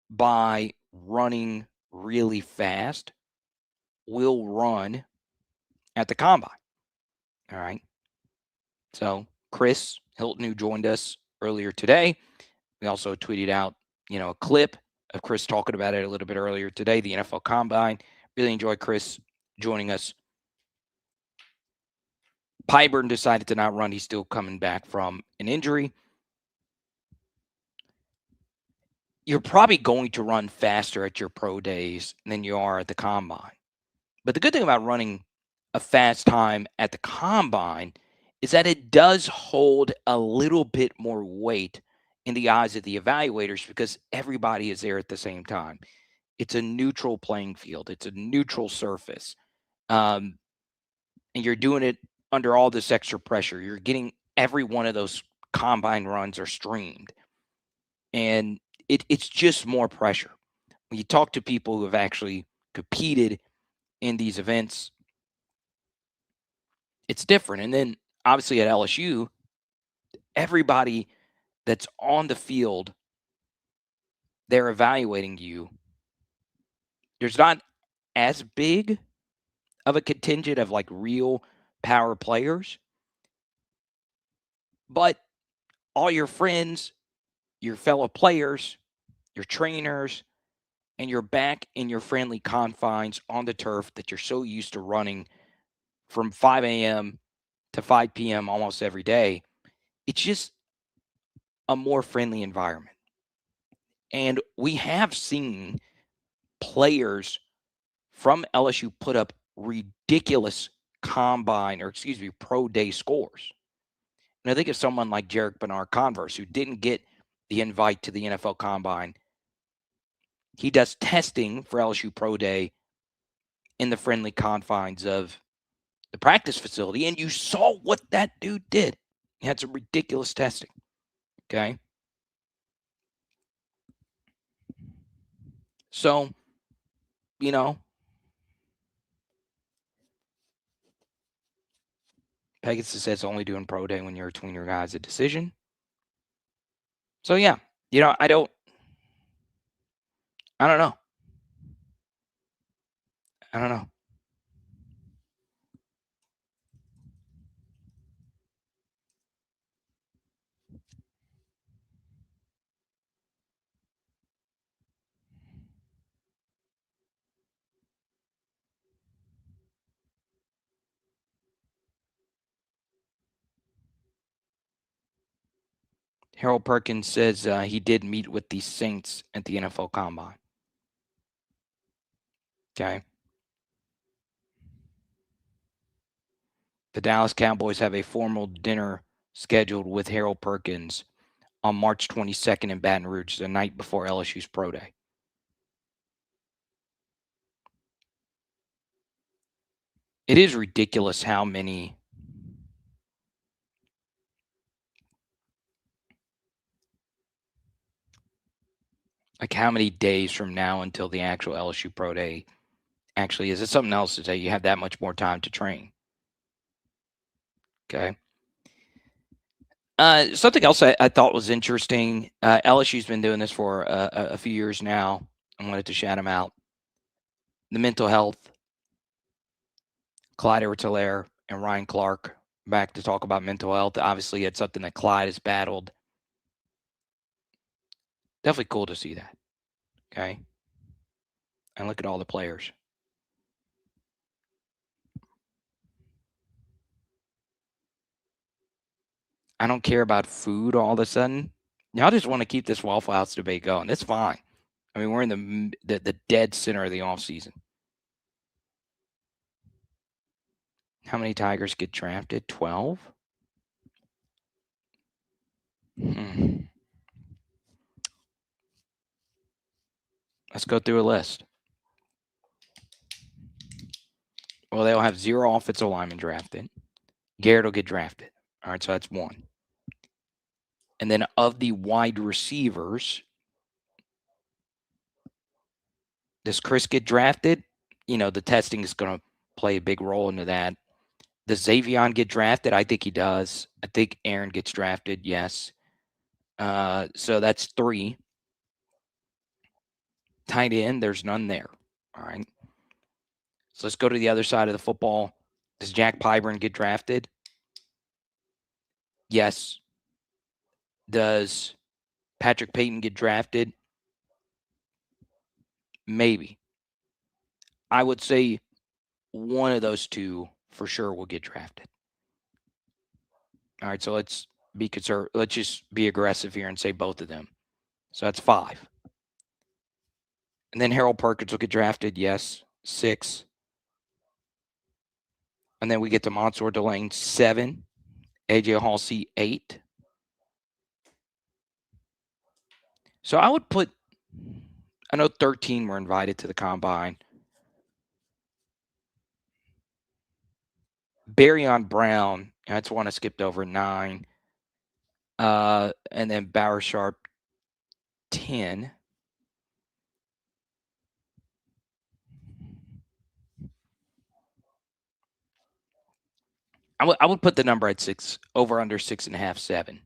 by running really fast will run at the Combine. All right. So Chris Hilton, who joined us earlier today, we also tweeted out, a clip of Chris talking about it a little bit earlier today, the NFL Combine. Really enjoyed Chris joining us. Pyburn decided to not run. He's still coming back from an injury. You're probably going to run faster at your pro days than you are at the Combine. But the good thing about running a fast time at the Combine is that it does hold a little bit more weight in the eyes of the evaluators because everybody is there at the same time. It's a neutral playing field. It's a neutral surface. And you're doing it under all this extra pressure. You're getting every one of those Combine runs are streamed. And it's just more pressure. When you talk to people who have actually competed in these events, it's different. And then obviously at LSU, everybody that's on the field, they're evaluating you. There's not as big of a contingent of like real power players, but all your friends, your fellow players, your trainers, and you're back in your friendly confines on the turf that you're so used to running from 5 a.m. to 5 p.m. almost every day. It's just a more friendly environment. And we have seen players from LSU put up ridiculous pro day scores. And I think of someone like Jarek Bernard-Converse, who didn't get the invite to the NFL Combine. He does testing for LSU Pro Day in the friendly confines of the practice facility, and you saw what that dude did. He had some ridiculous testing. Okay. So, Pegasus says only doing pro day when you're between your guys a decision. So yeah, I don't know. I don't know. Harold Perkins says he did meet with the Saints at the NFL Combine. Okay. The Dallas Cowboys have a formal dinner scheduled with Harold Perkins on March 22nd in Baton Rouge, the night before LSU's Pro Day. It is ridiculous how many days from now until the actual LSU Pro Day actually is. It's something else to say. You have that much more time to train. Okay. Something else I thought was interesting. LSU's been doing this for a few years now. I wanted to shout them out. The mental health. Clyde Edwards-Helaire and Ryan Clark back to talk about mental health. Obviously, it's something that Clyde has battled. Definitely cool to see that. Okay. And look at all the players. I don't care about food all of a sudden. Y'all just want to keep this Waffle House debate going. That's fine. I mean, we're in the dead center of the offseason. How many Tigers get drafted? 12? Let's go through a list. Well, they'll have 0 offensive linemen drafted. Garrett will get drafted. All right, so that's 1. And then of the wide receivers, does Chris get drafted? The testing is going to play a big role into that. Does Xavion get drafted? I think he does. I think Aaron gets drafted. Yes. So that's 3. Tight end, there's none there. All right. So let's go to the other side of the football. Does Jack Pyburn get drafted? Yes. Does Patrick Payton get drafted? Maybe. I would say one of those 2 for sure will get drafted. All right, so let's be conservative. Let's just be aggressive here and say both of them. So that's 5. And then Harold Perkins will get drafted. Yes. 6. And then we get to Mansour Delane, 7. AJ Halsey, 8. So I would put, I know 13 were invited to the Combine. Barryon Brown, that's one I skipped over, 9. And then Bauer Sharp, 10. I would put the number at 6, over under 6.5, 7.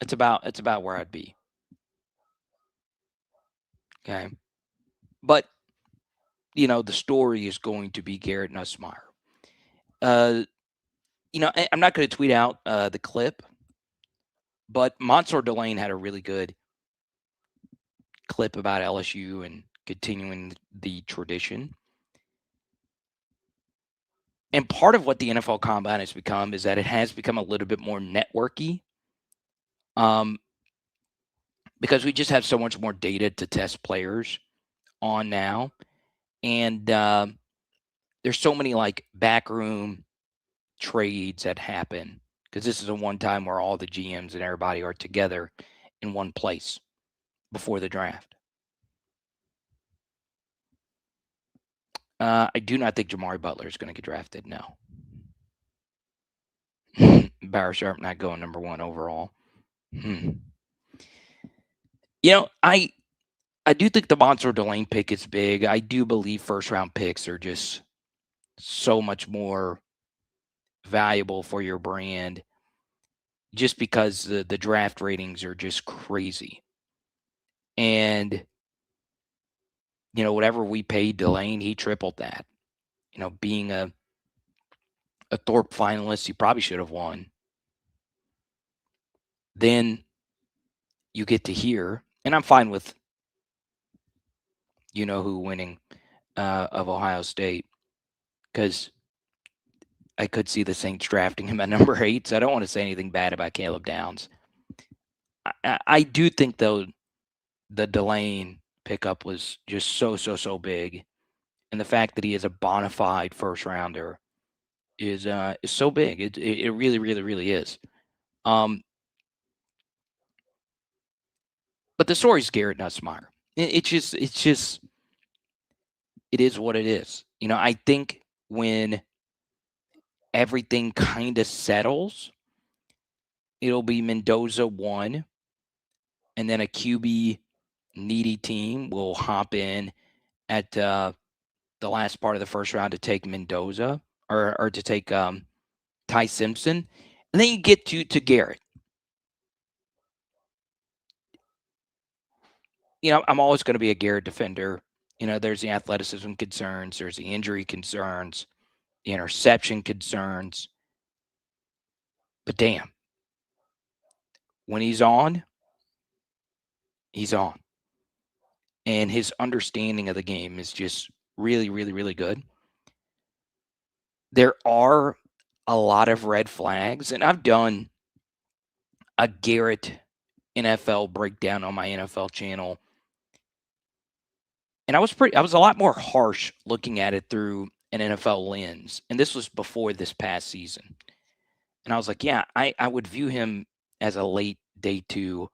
It's about where I'd be. Okay. But, the story is going to be Garrett Nussmeier. I'm not going to tweet out the clip, but Mansour Delane had a really good clip about LSU and continuing the tradition. And part of what the NFL Combine has become is that it has become a little bit more networky. Because we just have so much more data to test players on now. And there's so many backroom trades that happen because this is a one time where all the GMs and everybody are together in one place before the draft. I do not think Jamari Butler is going to get drafted. No. Bauer Sharp not going number 1 overall. I I do think the Monster Delane pick is big. I do believe first-round picks are just so much more valuable for your brand just because the draft ratings are just crazy. And, whatever we paid Delane, he tripled that. Being a Thorpe finalist, he probably should have won. Then you get to hear, and I'm fine with who winning of Ohio State, because I could see the Saints drafting him at number 8, so I don't want to say anything bad about Caleb Downs. I do think, though, the Delane pickup was just so big, and the fact that he is a bona fide first rounder is so big. It really, really, really is. But the story's Garrett Nussmeier. It is what it is. I think when everything kind of settles, it'll be Mendoza 1, and then a QB needy team will hop in at the last part of the first round to take Mendoza or to take Ty Simpson, and then you get to Garrett. I'm always going to be a Garrett defender. There's the athleticism concerns, there's the injury concerns, the interception concerns. But damn, when he's on, he's on. And his understanding of the game is just really, really, really good. There are a lot of red flags, and I've done a Garrett NFL breakdown on my NFL channel. And I was a lot more harsh looking at it through an NFL lens. And this was before this past season. And I was like, yeah, I would view him as a late day 2,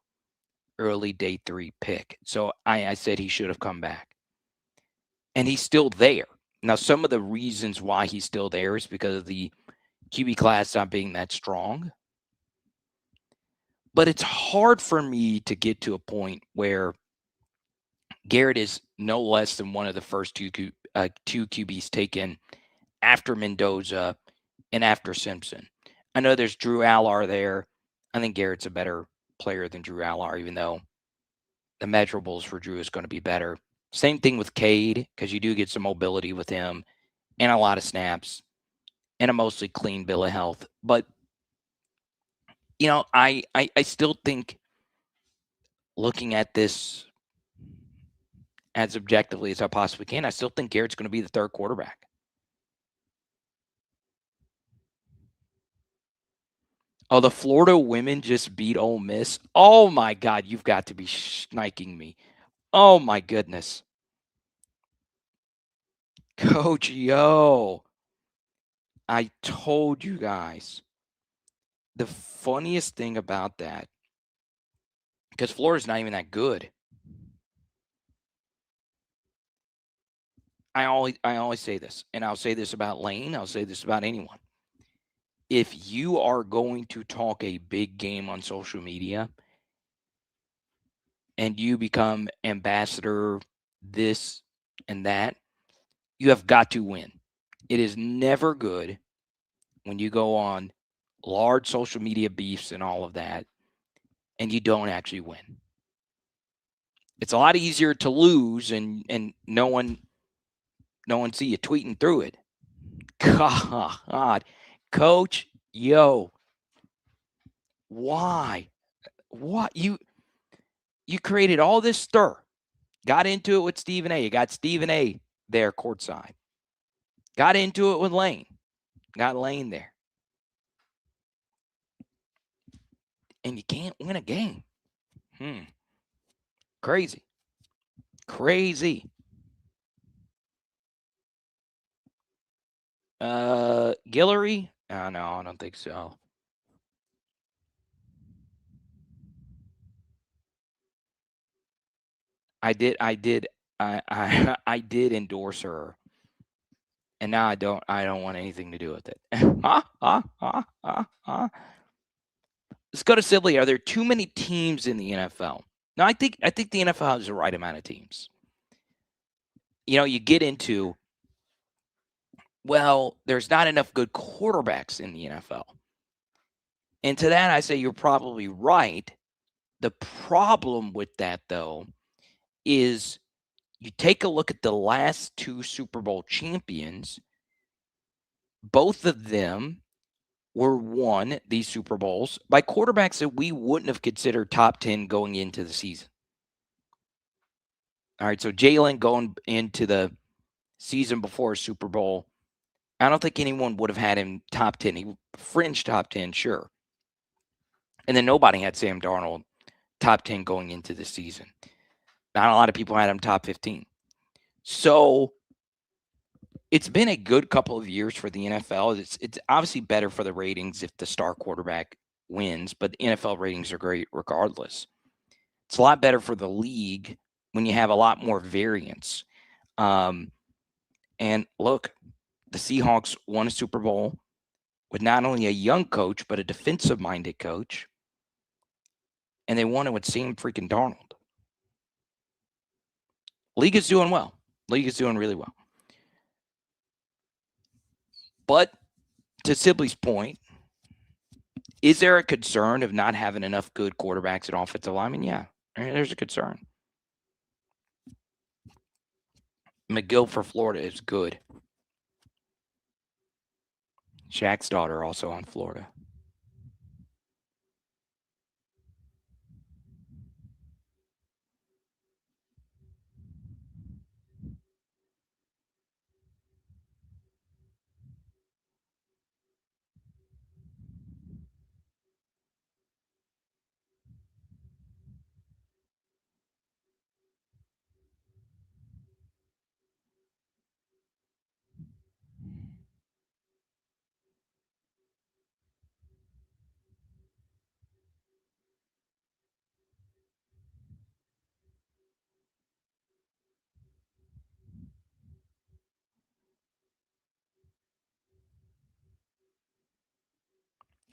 early day 3 pick. So I said he should have come back. And he's still there. Now, some of the reasons why he's still there is because of the QB class not being that strong. But it's hard for me to get to a point where Garrett is no less than one of the first two QBs taken after Mendoza and after Simpson. I know there's Drew Allard there. I think Garrett's a better player than Drew Allard, even though the measurables for Drew is going to be better. Same thing with Cade, because you do get some mobility with him and a lot of snaps and a mostly clean bill of health. But, I still think, looking at this as objectively as I possibly can, I still think Garrett's going to be the third quarterback. Oh, the Florida women just beat Ole Miss. Oh, my God. You've got to be sniking me. Oh, my goodness. Coach, yo. I told you guys. The funniest thing about that, because Florida's not even that good. I always say this, and I'll say this about Lane. I'll say this about anyone. If you are going to talk a big game on social media and you become ambassador this and that, you have got to win. It is never good when you go on large social media beefs and all of that and you don't actually win. It's a lot easier to lose and no one see you tweeting through it. God, Coach, yo, why? What? You created all this stir. Got into it with Stephen A. You got Stephen A. there courtside. Got into it with Lane. Got Lane there. And you can't win a game. Crazy. Guillory? Oh, no, I don't think so. I did endorse her, and now I don't want anything to do with it. Let's go to Sibley. Are there too many teams in the NFL? No, I think the NFL has the right amount of teams. You get into, well, there's not enough good quarterbacks in the NFL. And to that, I say you're probably right. The problem with that, though, is you take a look at the last 2 Super Bowl champions. Both of them won these Super Bowls by quarterbacks that we wouldn't have considered top 10 going into the season. All right, so Jalen going into the season before a Super Bowl, I don't think anyone would have had him top 10. He fringe top 10, sure. And then nobody had Sam Darnold top 10 going into the season. Not a lot of people had him top 15. So it's been a good couple of years for the NFL. It's obviously better for the ratings if the star quarterback wins, but the NFL ratings are great regardless. It's a lot better for the league when you have a lot more variance. And look, the Seahawks won a Super Bowl with not only a young coach, but a defensive-minded coach. And they won it with Sam freaking Darnold. League is doing well. League is doing really well. But to Sibley's point, is there a concern of not having enough good quarterbacks and offensive linemen? Yeah, there's a concern. McGill for Florida is good. Shaq's daughter also on Florida.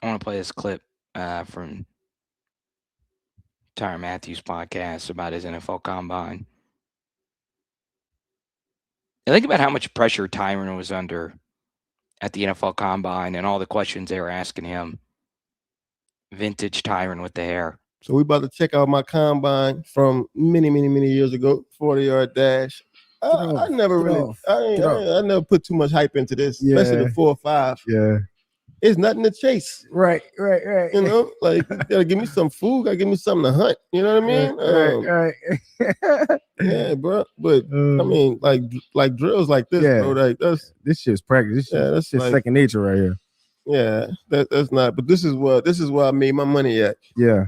I want to play this clip from Tyrann Matthews' podcast about his NFL Combine. And think about how much pressure Tyrann was under at the NFL Combine and all the questions they were asking him. Vintage Tyrann with the hair. So we about to check out my Combine from many years ago, 40-yard dash. I never put too much hype into this, especially the 4.5. Yeah. It's nothing to chase. Right. You know, like, you gotta give me some food, gotta give me something to hunt. You know what I mean? Right. Yeah, bro. But I mean, like drills like this, bro. Like this shit's practice. That's just like, second nature right here. Yeah, that's not. But this is where I made my money at. Yeah.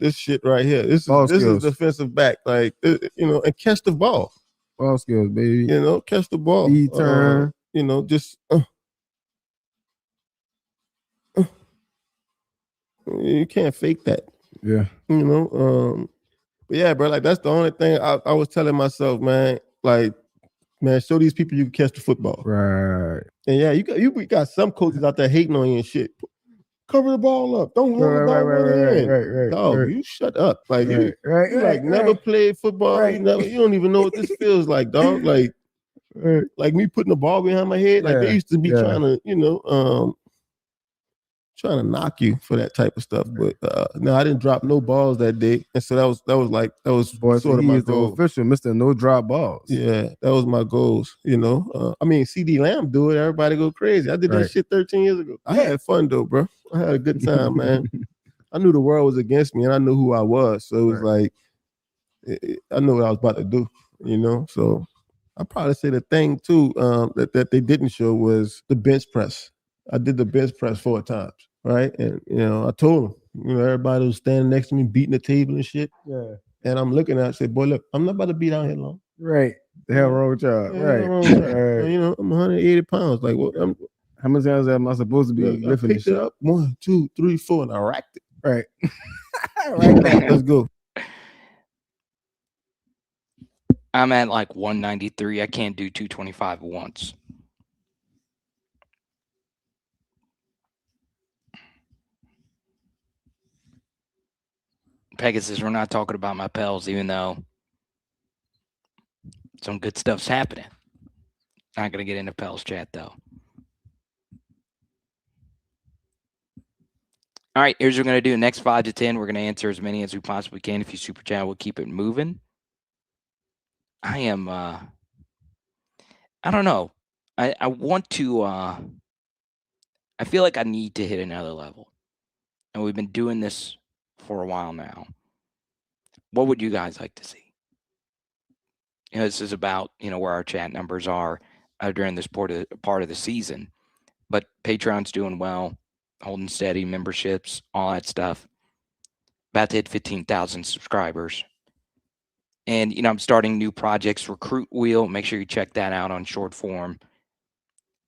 This shit right here. This is defensive back. Like, you know, and catch the ball. Ball skills, baby. You know, catch the ball. Turn. You know, just you can't fake that. Yeah. You know, but yeah, bro, like that's the only thing I was telling myself, man. Like, man, show these people you can catch the football. Right. And yeah, you got some coaches out there hating on you and shit. Cover the ball up. Don't run the ball right. Dog, you shut up. Like you never played football. You don't even know what this feels like, dog. Like me putting the ball behind my head. Like they used to be trying to, you know, trying to knock you for that type of stuff. But no, I didn't drop no balls that day. And so that was sort of my goal. Official, Mr. No Drop Balls. Yeah, that was my goals, you know. I mean, CD Lamb do it, everybody go crazy. I did that shit 13 years ago. I had fun though, bro. I had a good time, man. I knew the world was against me and I knew who I was. So it was like, I knew what I was about to do, you know. So I'd probably say the thing too that they didn't show was the bench press. I did the bench press 4 times, right? And, you know, I told them, you know, everybody was standing next to me, beating the table and shit. Yeah. And I'm looking at it and say, boy, look, I'm not about to be down here long. Right. The hell wrong with y'all. Right. You know, I'm 180 pounds. Like, what? How many times am I supposed to be lifting this shit? I picked it up 1, 2, 3, 4, and I racked it. Right. Right. Let's go. I'm at like 193. I can't do 225 once. Pegasus, we're not talking about my Pels, even though some good stuff's happening. Not going to get into Pels chat, though. All right, here's what we're going to do. Next 5 to 10, we're going to answer as many as we possibly can. If you super chat, we'll keep it moving. I am, I don't know. I want to, I feel like I need to hit another level. And we've been doing this for a while now. What would you guys like to see? This is about, where our chat numbers are during this part of the season. But Patreon's doing well, holding steady, memberships, all that stuff. About to hit 15,000 subscribers. And, I'm starting new projects, Recruit Wheel. Make sure you check that out on short form.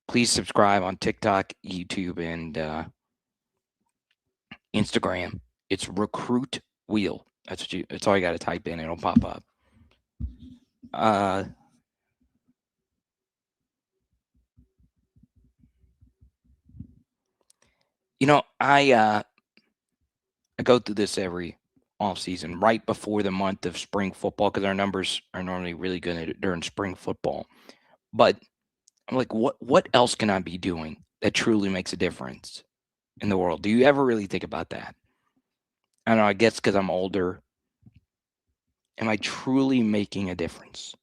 Please subscribe on TikTok, YouTube, and Instagram. It's Recruit Wheel. That's all you got to type in. It'll pop up. I go through this every off season, right before the month of spring football, because our numbers are normally really good during spring football. But I'm like, what else can I be doing that truly makes a difference in the world? Do you ever really think about that? I don't know, I guess because I'm older. Am I truly making a difference?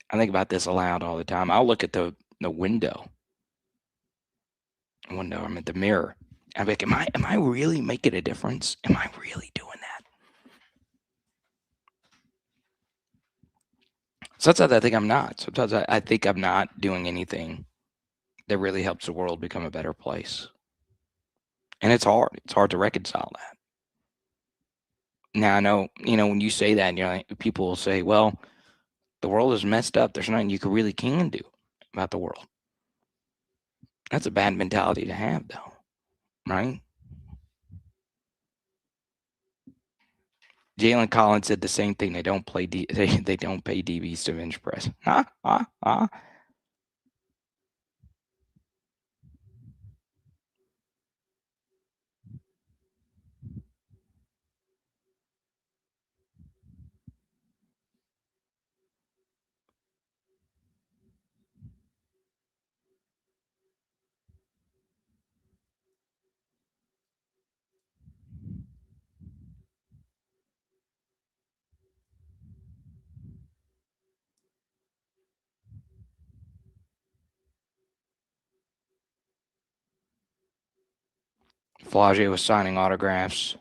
I think about this aloud all the time. I'll look at the window. I'm at the mirror. I'm like, am I really making a difference? Am I really doing that? Sometimes I think I'm not. Sometimes I think I'm not doing anything that really helps the world become a better place. And it's hard. It's hard to reconcile that. Now, I know, when you say that, people will say, well, the world is messed up. There's nothing you really can do about the world. That's a bad mentality to have, though, right? Jalen Collins said the same thing. They don't play they don't pay DBs to bench press. Flage was signing autographs.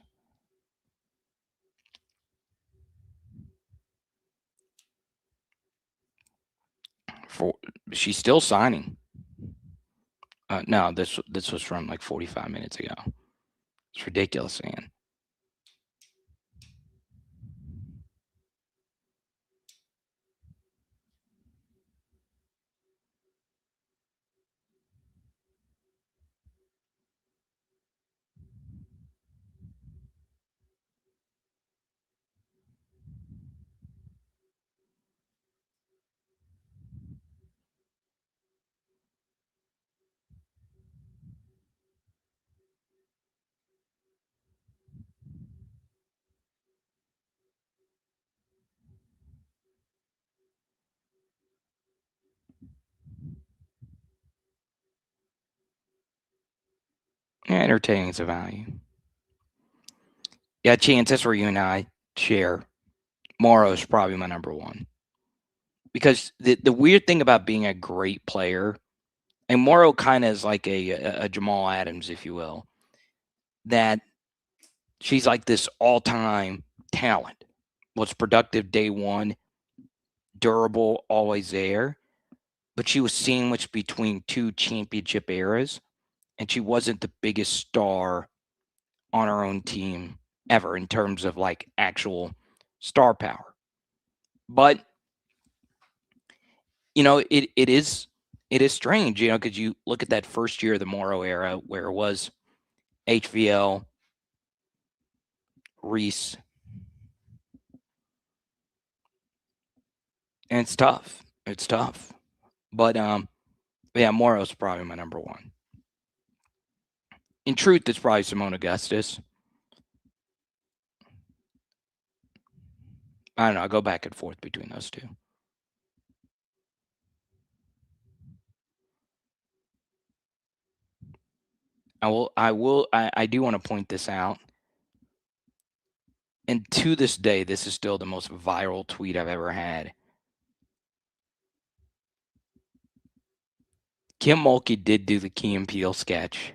She's still signing. No, this was from like 45 minutes ago. It's ridiculous, man. Yeah, entertaining is a value. Yeah, Chance, that's where you and I share. Morrow is probably my number one. Because the weird thing about being a great player, and Morrow kind of is like a Jamal Adams, if you will, that she's like this all-time talent. Was productive day one, durable, always there. But she was sandwiched between two championship eras, and she wasn't the biggest star on her own team ever in terms of like actual star power. But it is strange, because you look at that first year of the Morrow era where it was HVL, Reese, and it's tough. It's tough. But yeah, Morrow's probably my number one. In truth, it's probably Simone Augustus. I don't know. I go back and forth between those two. I do want to point this out. And to this day, this is still the most viral tweet I've ever had. Kim Mulkey did do the Key and Peele sketch.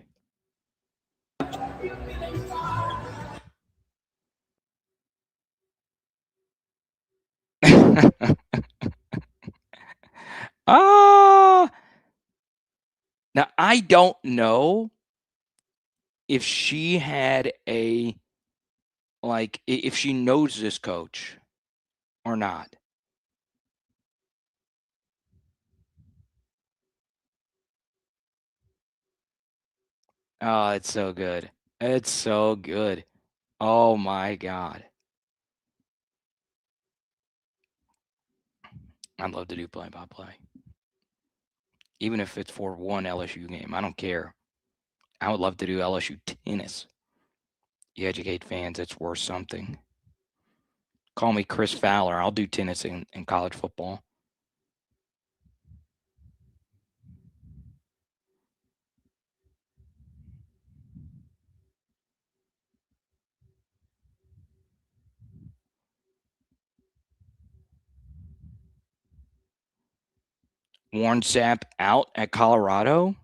Now, I don't know if she had if she knows this coach or not. Oh, it's so good. It's so good. Oh, my God. I'd love to do play-by-play. Even if it's for one LSU game. I don't care. I would love to do LSU tennis. You educate fans, it's worth something. Call me Chris Fowler. I'll do tennis in college football. Warren Sapp out at Colorado.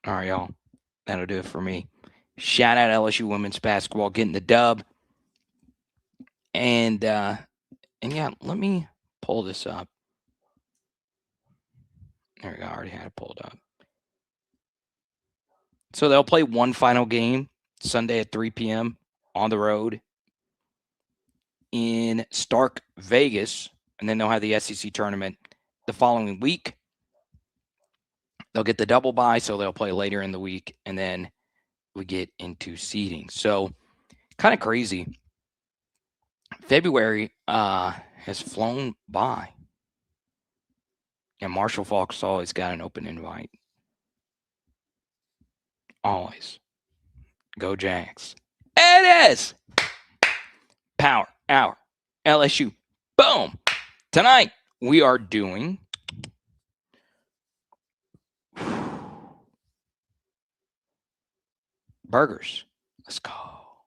All right, y'all. That'll do it for me. Shout out LSU women's basketball getting the dub. And yeah, let me pull this up. There we go. I already had it pulled up. So they'll play one final game Sunday at 3 p.m. on the road in Stark, Vegas. And then they'll have the SEC tournament the following week. They'll get the double bye, so they'll play later in the week. And then we get into seeding. So kind of crazy. February has flown by. And Marshall Faulk's always got an open invite. Always. Go Jags. It is Power Hour LSU. Boom. Tonight we are doing burgers. Let's go.